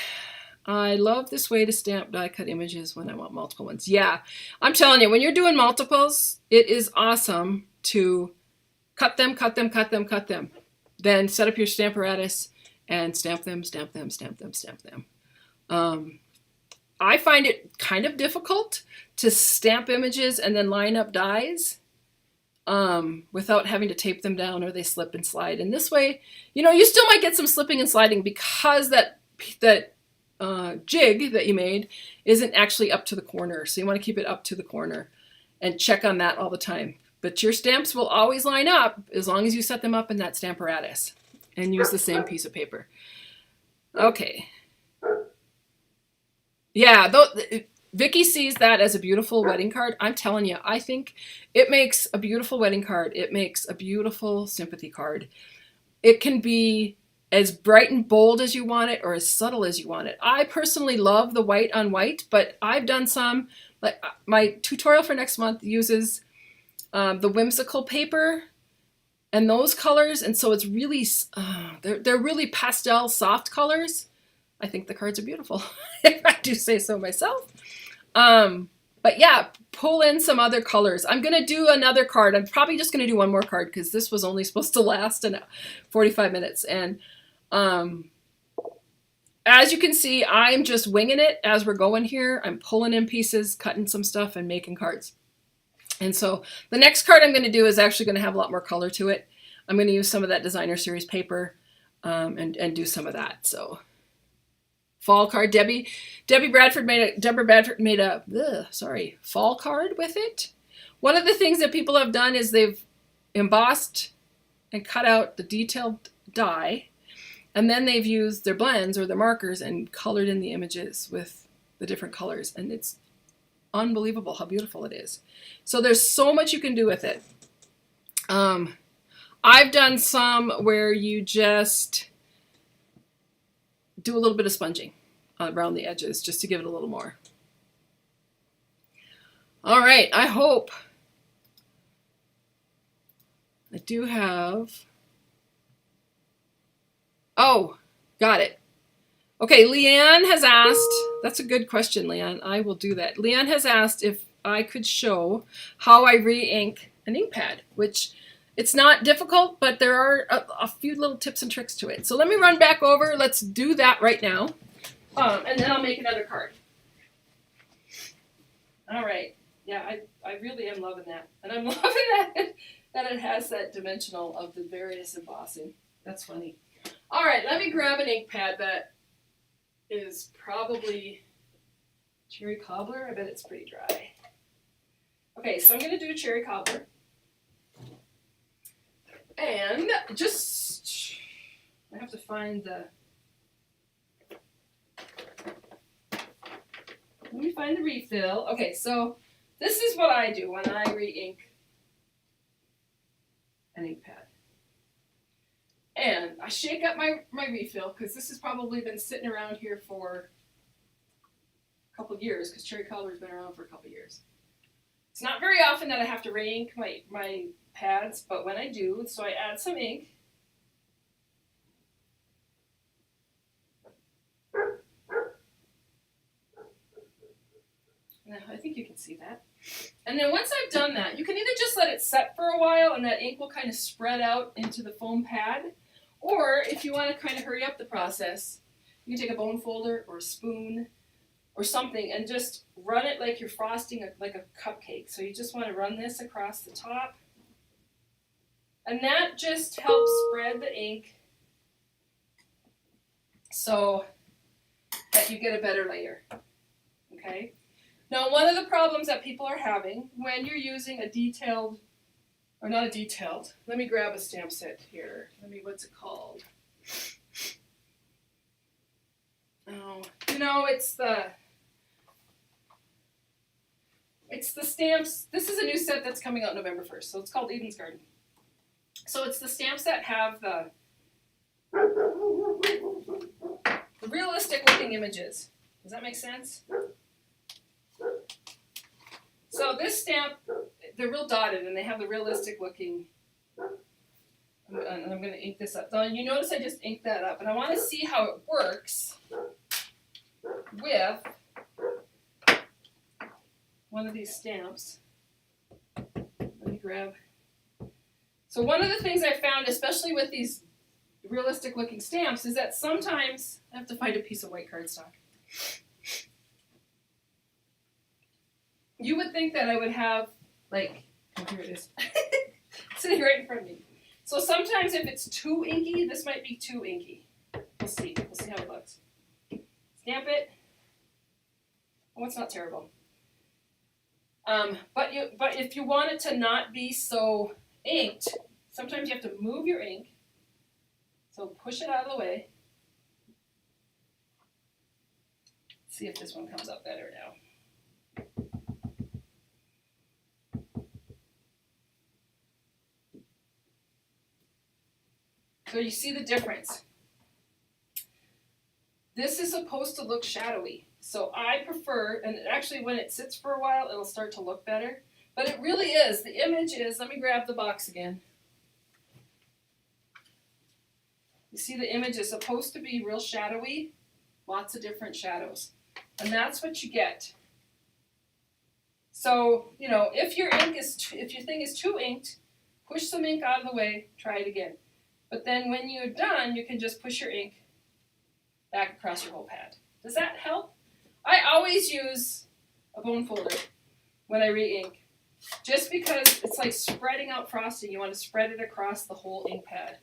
I love this way to stamp die cut images when I want multiple ones. Yeah, I'm telling you, when you're doing multiples, it is awesome to cut them, cut them, cut them, cut them. Then set up your stamparatus and stamp them, stamp them, stamp them, stamp them. I find it kind of difficult to stamp images and then line up dies without having to tape them down or they slip and slide. And this way, you still might get some slipping and sliding because that jig that you made isn't actually up to the corner. So you want to keep it up to the corner and check on that all the time. But your stamps will always line up as long as you set them up in that stamparatus and use the same piece of paper. Okay. Yeah, Vicky sees that as a beautiful wedding card. I'm telling you, I think it makes a beautiful wedding card. It makes a beautiful sympathy card. It can be as bright and bold as you want it or as subtle as you want it. I personally love the white on white, but I've done some, like my tutorial for next month uses the whimsical paper and those colors, and so it's really, they're really pastel soft colors. I think the cards are beautiful, if I do say so myself. But yeah, pull in some other colors. I'm going to do another card. I'm probably just going to do one more card because this was only supposed to last 45 minutes. And as you can see, I'm just winging it as we're going here. I'm pulling in pieces, cutting some stuff, and making cards. And so the next card I'm going to do is actually going to have a lot more color to it. I'm going to use some of that designer series paper and do some of that. So fall card. Deborah Bradford made a fall card with it. One of the things that people have done is they've embossed and cut out the detailed die, and then they've used their blends or their markers and colored in the images with the different colors, and it's unbelievable how beautiful it is. So there's so much you can do with it. I've done some where you just do a little bit of sponging around the edges just to give it a little more. All right, I hope I do have. Oh, got it. Okay, Leanne has asked, that's a good question, Leanne. I will do that. Leanne has asked if I could show how I re-ink an ink pad, which it's not difficult, but there are a few little tips and tricks to it. So let me run back over. Let's do that right now. And then I'll make another card. All right. Yeah, I really am loving that. And I'm loving that it has that dimensional of the various embossing. That's funny. All right, let me grab an ink pad that is probably cherry cobbler. I bet it's pretty dry. Okay, so I'm going to do cherry cobbler. And just, I have to find the, let me find the refill. Okay, so this is what I do when I re-ink an ink pad. And I shake up my refill because this has probably been sitting around here for a couple of years because cherry cobbler's been around for a couple of years. It's not very often that I have to re-ink my pads, but when I do, so I add some ink. I think you can see that. And then once I've done that, you can either just let it set for a while and that ink will kind of spread out into the foam pad, or if you want to kind of hurry up the process, you can take a bone folder or a spoon or something and just run it like you're frosting like a cupcake. So you just want to run this across the top, and that just helps spread the ink so that you get a better layer. Okay? Now, one of the problems that people are having when you're using a detailed, or not a detailed, let me grab a stamp set here. What's it called? Oh, it's the stamps. This is a new set that's coming out November 1st, so it's called Eden's Garden. So it's the stamps that have the realistic looking images. Does that make sense? So this stamp, they're real dotted and they have the realistic looking, and I'm going to ink this up. Now you notice I just inked that up, and I want to see how it works with one of these stamps. Let me grab. So one of the things I found, especially with these realistic looking stamps, is that sometimes I have to find a piece of white cardstock. You would think that I would have, like, oh, here it is, sitting right in front of me. So sometimes if it's too inky, this might be too inky. We'll see. We'll see how it looks. Stamp it. Oh, it's not terrible. But if you want it to not be so inked, sometimes you have to move your ink. So push it out of the way. See if this one comes up better now. So you see the difference. This is supposed to look shadowy. So I prefer, and actually when it sits for a while, it'll start to look better. But it really is. The image is, let me grab the box again. You see the image is supposed to be real shadowy, lots of different shadows. And that's what you get. So, if your thing is too inked, push some ink out of the way, try it again. But then when you're done, you can just push your ink back across your whole pad. Does that help? I always use a bone folder when I re-ink, just because it's like spreading out frosting. You want to spread it across the whole ink pad.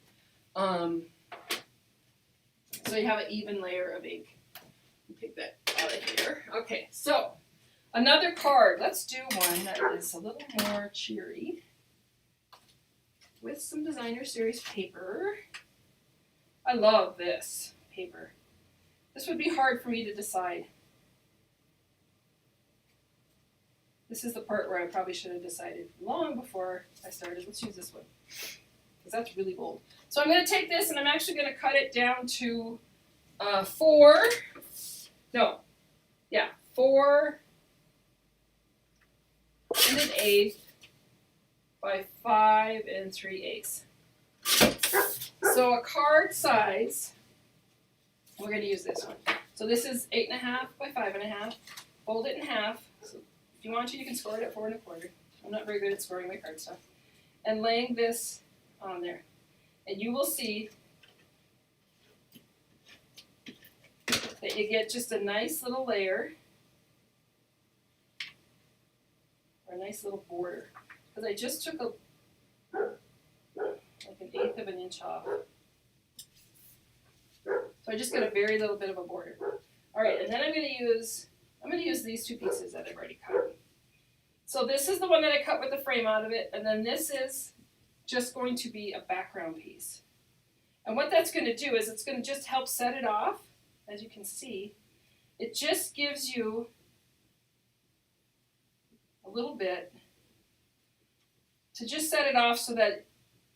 So you have an even layer of ink. Take that out of here. Okay, so another card. Let's do one that is a little more cheery with some designer series paper. I love this paper. This would be hard for me to decide. This is the part where I probably should have decided long before I started. Let's use this one, because that's really bold. So I'm going to take this and I'm actually going to cut it down to 4 1/8 by 5 3/8. So a card size, we're going to use this one. So this is 8.5 by 5.5. Fold it in half. So if you want to, you can score it at 4 1/4. I'm not very good at scoring my card stuff. And laying this on there. And you will see that you get just a nice little layer, or a nice little border. Because I just took like 1/8 of an inch off. So I just got a very little bit of a border. All right, and then I'm going to use these two pieces that I've already cut. So this is the one that I cut with the frame out of it, and then this is just going to be a background piece. And what that's going to do is it's going to just help set it off. As you can see, it just gives you a little bit to just set it off so that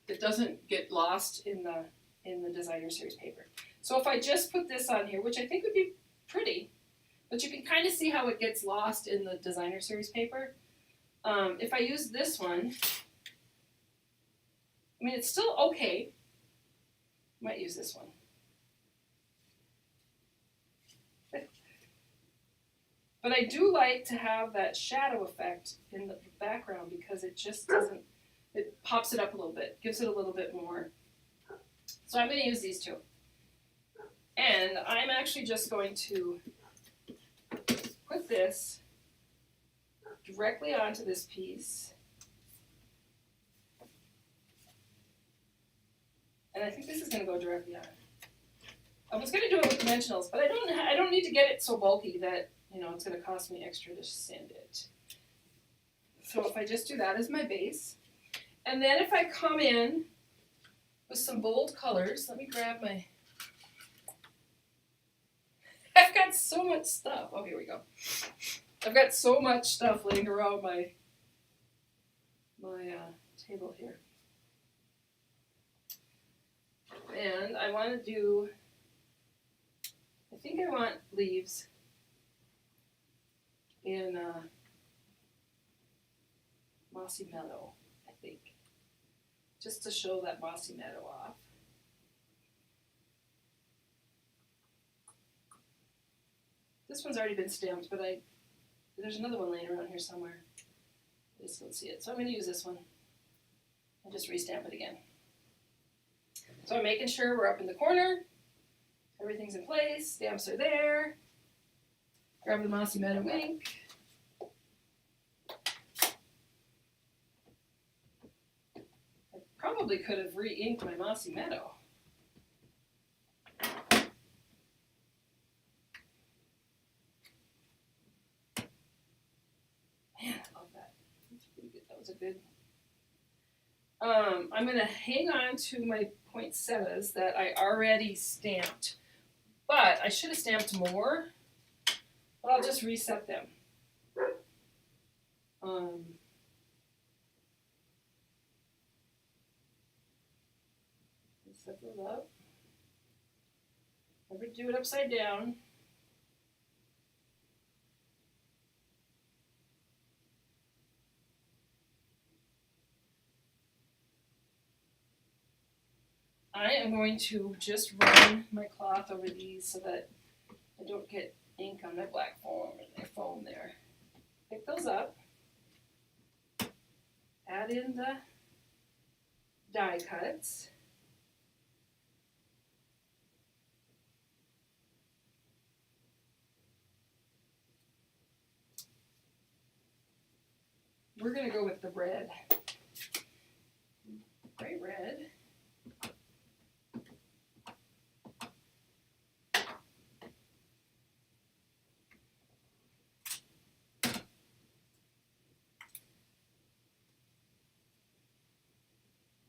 it doesn't get lost in the designer series paper. So if I just put this on here, which I think would be pretty, but you can kind of see how it gets lost in the designer series paper. If I use this one, I mean, it's still okay. I might use this one. But I do like to have that shadow effect in the background because it just doesn't, it pops it up a little bit, gives it a little bit more. So I'm going to use these two. And I'm actually just going to put this directly onto this piece. And I think this is going to go directly on. I was going to do it with dimensionals, but I don't need to get it so bulky that, you know, it's going to cost me extra to sand it. So if I just do that as my base, and then if I come in with some bold colors, let me grab my, I've got so much stuff. Oh, here we go. I've got so much stuff laying around my table here. And I want to do, I think I want leaves in Mossy Meadow, I think, just to show that Mossy Meadow off. This one's already been stamped, but there's another one laying around here somewhere. I just don't see it. So I'm going to use this one and just restamp it again. So I'm making sure we're up in the corner, everything's in place, stamps are there. Grab the Mossy Meadow ink. I probably could have re-inked my Mossy Meadow. Man, I love that. That's pretty good. That was a good. I'm going to hang on to my poinsettias that I already stamped, but I should have stamped more, but I'll just reset them. Set those up. Never do it upside down. I am going to just run my cloth over these so that I don't get ink on my black foam there. Pick those up. Add in the die cuts. We're going to go with the red. Bright red.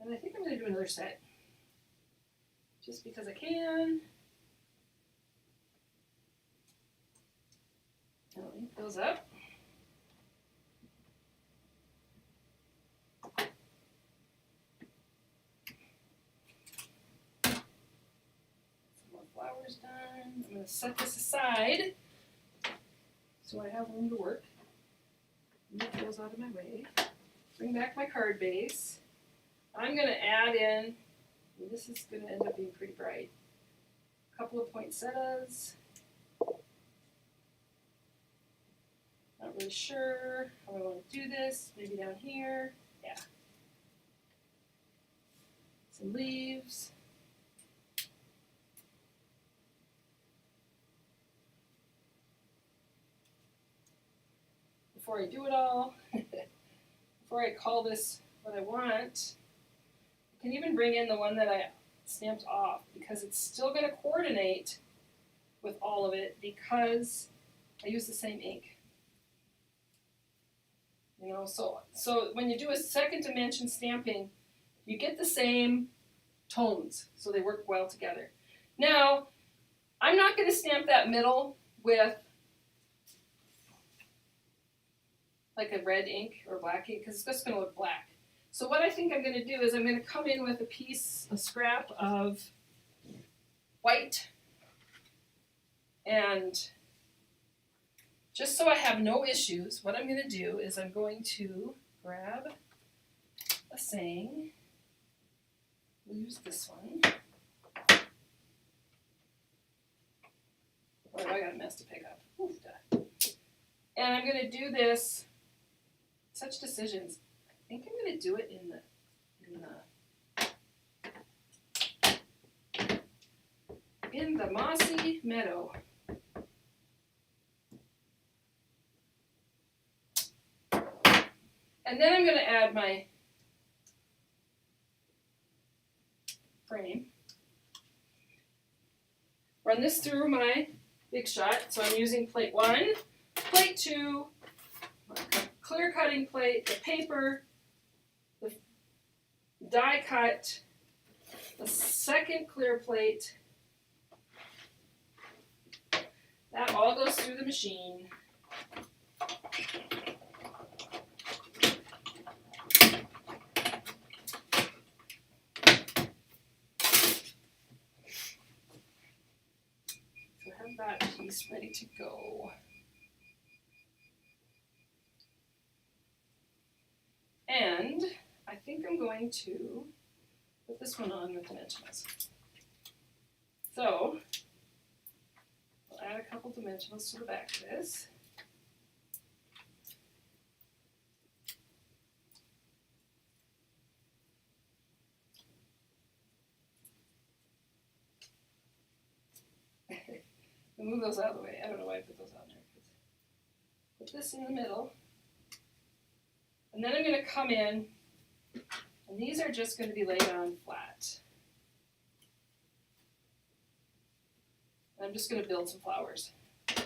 And I think I'm going to do another set, just because I can. I'll ink those up. Some more flowers done. I'm going to set this aside so I have room to work. Move those out of my way. Bring back my card base. I'm going to add in, and this is going to end up being pretty bright, a couple of poinsettias. Not really sure how I want to do this. Maybe down here. Yeah. Some leaves. Before I do it all, before I call this what I want, I can even bring in the one that I stamped off because it's still going to coordinate with all of it because I use the same ink. You know, so when you do a second dimension stamping, you get the same tones, so they work well together. Now, I'm not going to stamp that middle with like a red ink or black ink because it's just going to look black. So what I think I'm going to do is I'm going to come in with a scrap of white, and just so I have no issues, what I'm going to do is I'm going to grab a saying. We'll use this one. Oh, I got a mess to pick up. Oof, And I'm going to do this, such decisions. I think I'm going to do it in the mossy meadow. And then I'm going to add my frame. Run this through my Big Shot. So I'm using plate 1, plate 2, my clear cutting plate, the paper, the die cut, the second clear plate. That all goes through the machine. So I have that piece ready to go. And I think I'm going to put this one on with dimensionals. So I'll add a couple dimensionals to the back of this. I'll move those out of the way. I don't know why I put those on there. Put this in the middle. And then I'm going to come in, and these are just going to be laid on flat. And I'm just going to build some flowers. And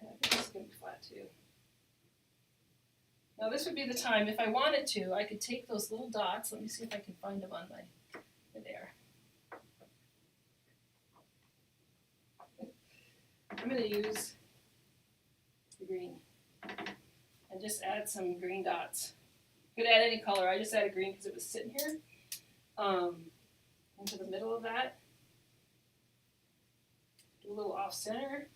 I think this is going to be flat too. Now this would be the time, if I wanted to, I could take those little dots. Let me see if I can find them on there. I'm going to use the green and just add some green dots. You could add any color. I just added green because it was sitting here into the middle of that. Do a little off center.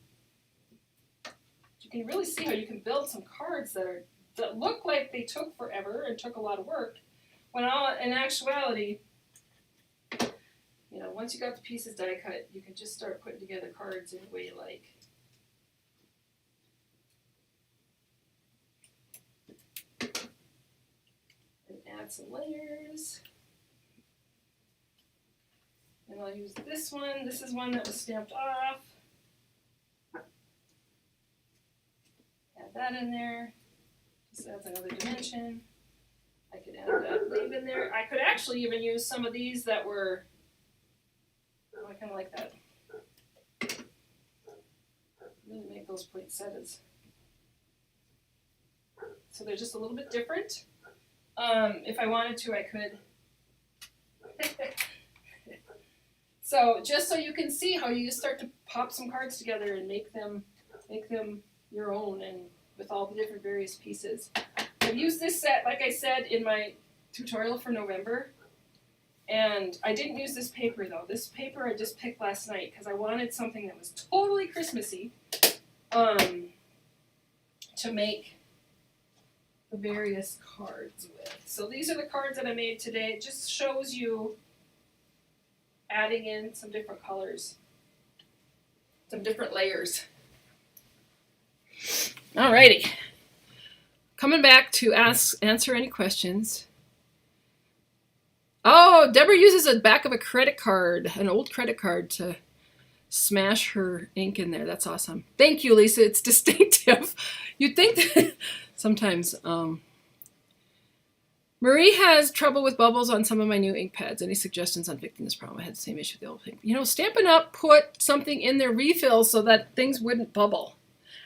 You can really see how you can build some cards that look like they took forever and took a lot of work, when in actuality, you know, once you got the pieces die cut, you can just start putting together cards in the way you like. And add some layers. And I'll use this one. This is one that was stamped off. Add that in there. Just adds another dimension. I could add that leaf in there. I could actually even use some of these that were, I kind of like that. Really make those poinsettias. So they're just a little bit different. If I wanted to, I could. So just so you can see how you start to pop some cards together and make them your own, and with all the different various pieces. I've used this set, like I said, in my tutorial for November. And I didn't use this paper though. This paper I just picked last night because I wanted something that was totally Christmassy to make the various cards with. So these are the cards that I made today. It just shows you adding in some different colors, some different layers. Alrighty. Coming back to answer any questions. Oh, Deborah uses the back of a credit card, an old credit card, to smash her ink in there. That's awesome. Thank you, Lisa. It's distinctive. You'd think that sometimes. Marie has trouble with bubbles on some of my new ink pads. Any suggestions on fixing this problem? I had the same issue with the old thing. You know, Stampin' Up! Put something in their refills so that things wouldn't bubble.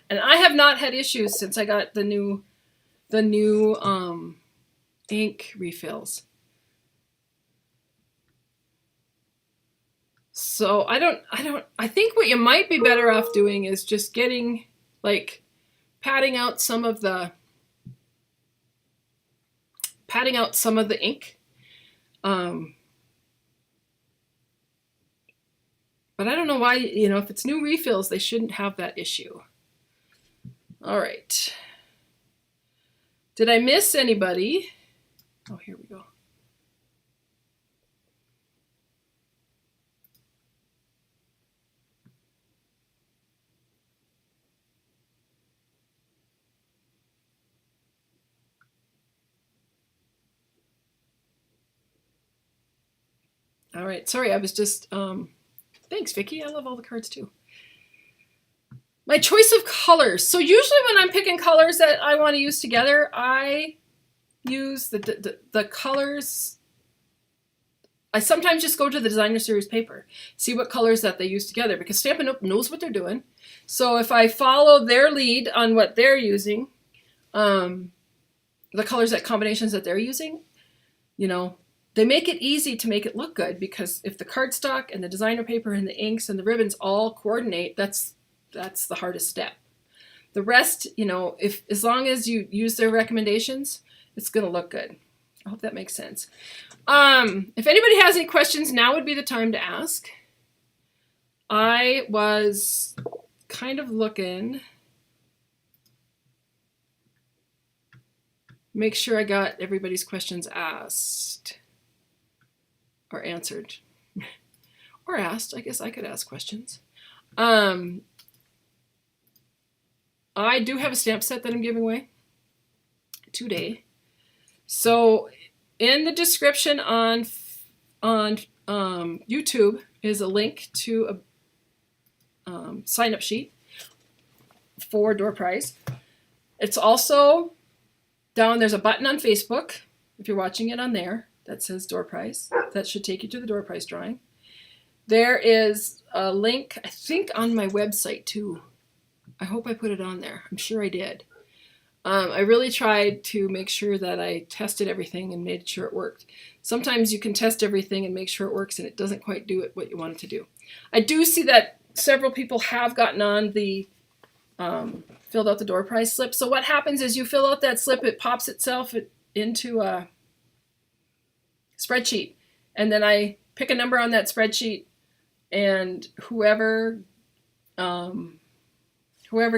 And I have not had issues since I got the new ink refills. So I think what you might be better off doing is just getting, like, patting out some of the ink. But I don't know why, you know, if it's new refills, they shouldn't have that issue. All right. Did I miss anybody? Oh, here we go. All right. Sorry, I was just, thanks, Vicki. I love all the cards too. My choice of colors. So usually when I'm picking colors that I want to use together, I use the colors. I sometimes just go to the designer series paper, see what colors that they use together, because Stampin' Up knows what they're doing. So if I follow their lead on what they're using, the colors, that combinations that they're using, you know, they make it easy to make it look good, because if the cardstock and the designer paper and the inks and the ribbons all coordinate, that's the hardest step. The rest, you know, as long as you use their recommendations, it's going to look good. I hope that makes sense. If anybody has any questions, now would be the time to ask. I was kind of looking, make sure I got everybody's questions asked or answered or asked. I guess I could ask questions. I do have a stamp set that I'm giving away today. So in the description on YouTube is a link to a sign-up sheet for door prize. It's also down, there's a button on Facebook, if you're watching it on there, that says door prize. That should take you to the door prize drawing. There is a link, I think, on my website too. I hope I put it on there. I'm sure I did. I really tried to make sure that I tested everything and made sure it worked. Sometimes you can test everything and make sure it works and it doesn't quite do it what you want it to do. I do see that several people have gotten on the filled out the door prize slip. So what happens is you fill out that slip, it pops itself into a spreadsheet. And then I pick a number on that spreadsheet, and whoever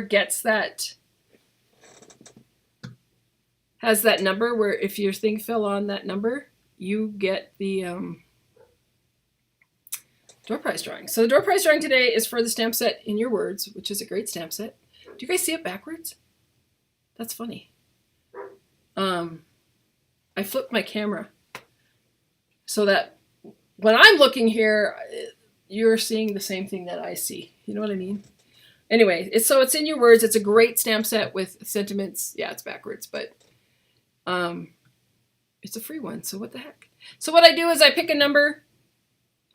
gets that, has that number, where if your thing fell on that number, you get the door prize drawing. So the door prize drawing today is for the stamp set In Your Words, which is a great stamp set. Do you guys see it backwards? That's funny. I flipped my camera so that when I'm looking here, you're seeing the same thing that I see. You know what I mean? Anyway, it's In Your Words. It's a great stamp set with sentiments. Yeah, it's backwards, but it's a free one, so what the heck. So what I do is I pick a number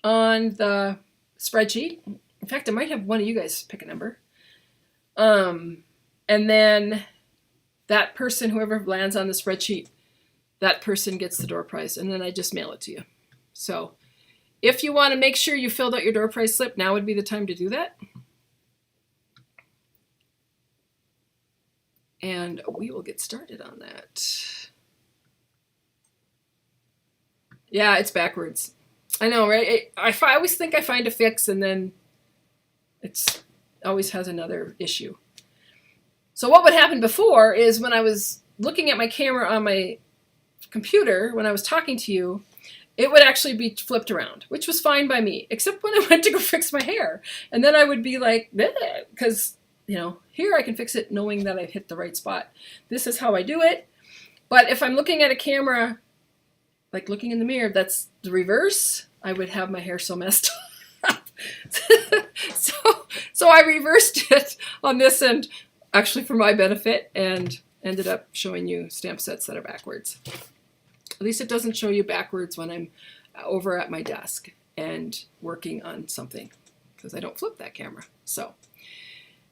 on the spreadsheet. In fact, I might have one of you guys pick a number. And then that person, whoever lands on the spreadsheet, that person gets the door prize, and then I just mail it to you. So if you want to make sure you filled out your door prize slip, now would be the time to do that. And we will get started on that. Yeah, it's backwards. I know, right? I always think I find a fix, and then it's always has another issue. So what would happen before is when I was looking at my camera on my computer, when I was talking to you, it would actually be flipped around, which was fine by me, except when I went to go fix my hair. And then I would be like, because, you know, here I can fix it knowing that I've hit the right spot. This is how I do it. But if I'm looking at a camera, like looking in the mirror, that's the reverse, I would have my hair so messed up. So I reversed it on this end, actually for my benefit, and ended up showing you stamp sets that are backwards. At least it doesn't show you backwards when I'm over at my desk and working on something, because I don't flip that camera. So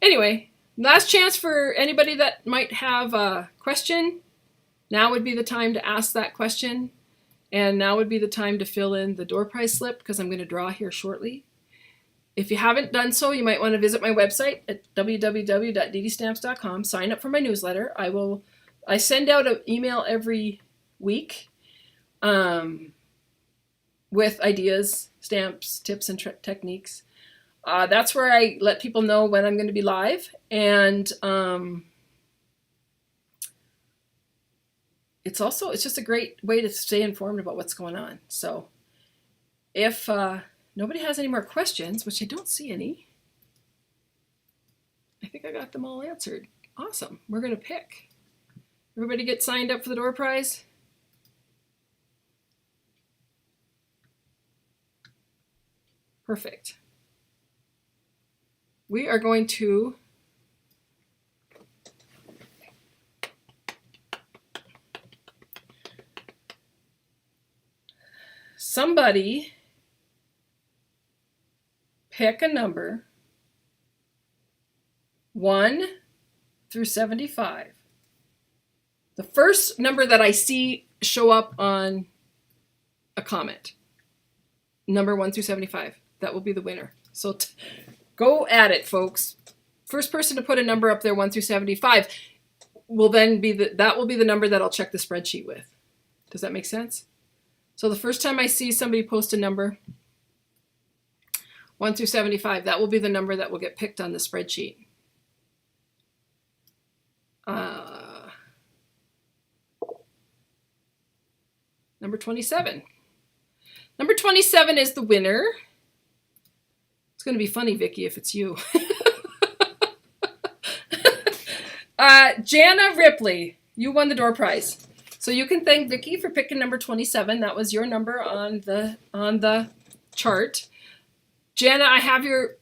anyway, last chance for anybody that might have a question. Now would be the time to ask that question. And now would be the time to fill in the door prize slip, because I'm going to draw here shortly. If you haven't done so, you might want to visit my website at www.DDStamps.com. Sign up for my newsletter. I send out an email every week with ideas, stamps, tips, and techniques. That's where I let people know when I'm going to be live. And it's just a great way to stay informed about what's going on. So if nobody has any more questions, which I don't see any, I think I got them all answered. Awesome. We're going to pick. Everybody get signed up for the door prize? Perfect. We are going to somebody pick a number 1 through 75. The first number that I see show up on a comment, number 1 through 75, that will be the winner. So go at it, folks. First person to put a number up there, 1 through 75, will then be that will be the number that I'll check the spreadsheet with. Does that make sense? So the first time I see somebody post a number 1 through 75, that will be the number that will get picked on the spreadsheet. Number 27. Number 27 is the winner. It's going to be funny, Vicki, if it's you. Jana Ripley, you won the door prize. So you can thank Vicki for picking number 27. That was your number on the chart. Jana, I have your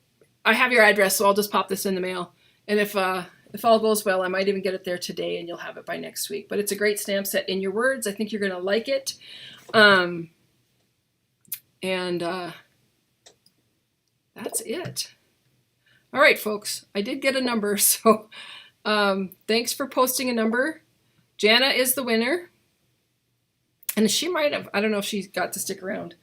address, so I'll just pop this in the mail. And if all goes well, I might even get it there today, and you'll have it by next week. But it's a great stamp set. In your words, I think you're going to like it. That's it. All right, folks. I did get a number, so thanks for posting a number. Jana is the winner. And she might have, I don't know if she got to stick around,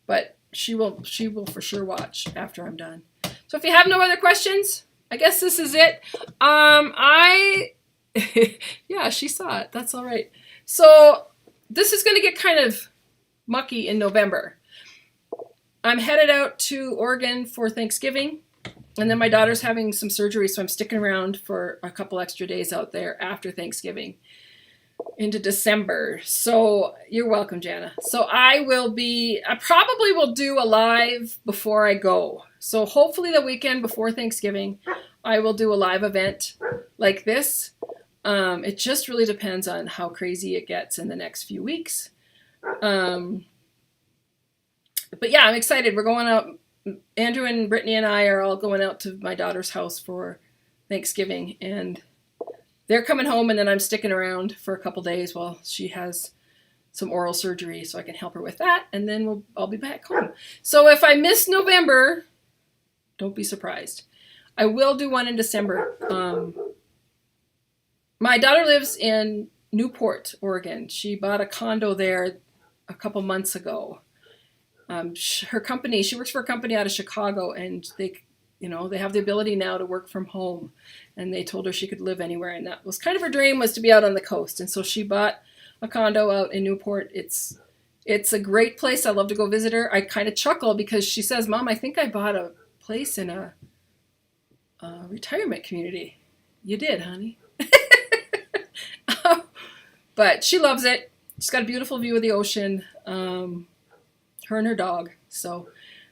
but she will for sure watch after I'm done. So if you have no other questions, I guess this is it. Yeah, she saw it. That's all right. So this is going to get kind of mucky in November. I'm headed out to Oregon for Thanksgiving, and then my daughter's having some surgery, so I'm sticking around for a couple extra days out there after Thanksgiving into December. So you're welcome, Jana. So I probably will do a live before I go. So hopefully the weekend before Thanksgiving, I will do a live event like this. It just really depends on how crazy it gets in the next few weeks. But yeah, I'm excited. We're going out. Andrew and Brittany and I are all going out to my daughter's house for Thanksgiving, and they're coming home, and then I'm sticking around for a couple days while she has some oral surgery so I can help her with that, and then I'll be back home. So if I miss November, don't be surprised. I will do one in December. My daughter lives in Newport, Oregon. She bought a condo there a couple months ago. Her company, she works for a company out of Chicago, and they have the ability now to work from home, and they told her she could live anywhere, and that was kind of her dream, was to be out on the coast. And so she bought a condo out in Newport. It's a great place. I love to go visit her. I kind of chuckle because she says, "Mom, I think I bought a place in a retirement community." You did, honey. But she loves it. She's got a beautiful view of the ocean. Her and her dog. So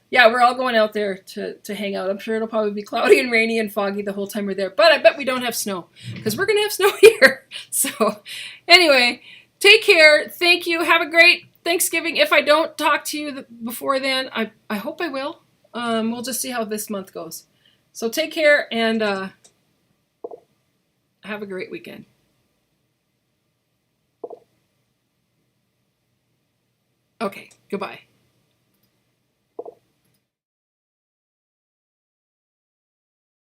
yeah, we're all going out there to hang out. I'm sure it'll probably be cloudy and rainy and foggy the whole time we're there, but I bet we don't have snow, because we're going to have snow here. So anyway, take care. Thank you. Have a great Thanksgiving. If I don't talk to you before then, I hope I will. We'll just see how this month goes. So take care, and have a great weekend. Okay, goodbye.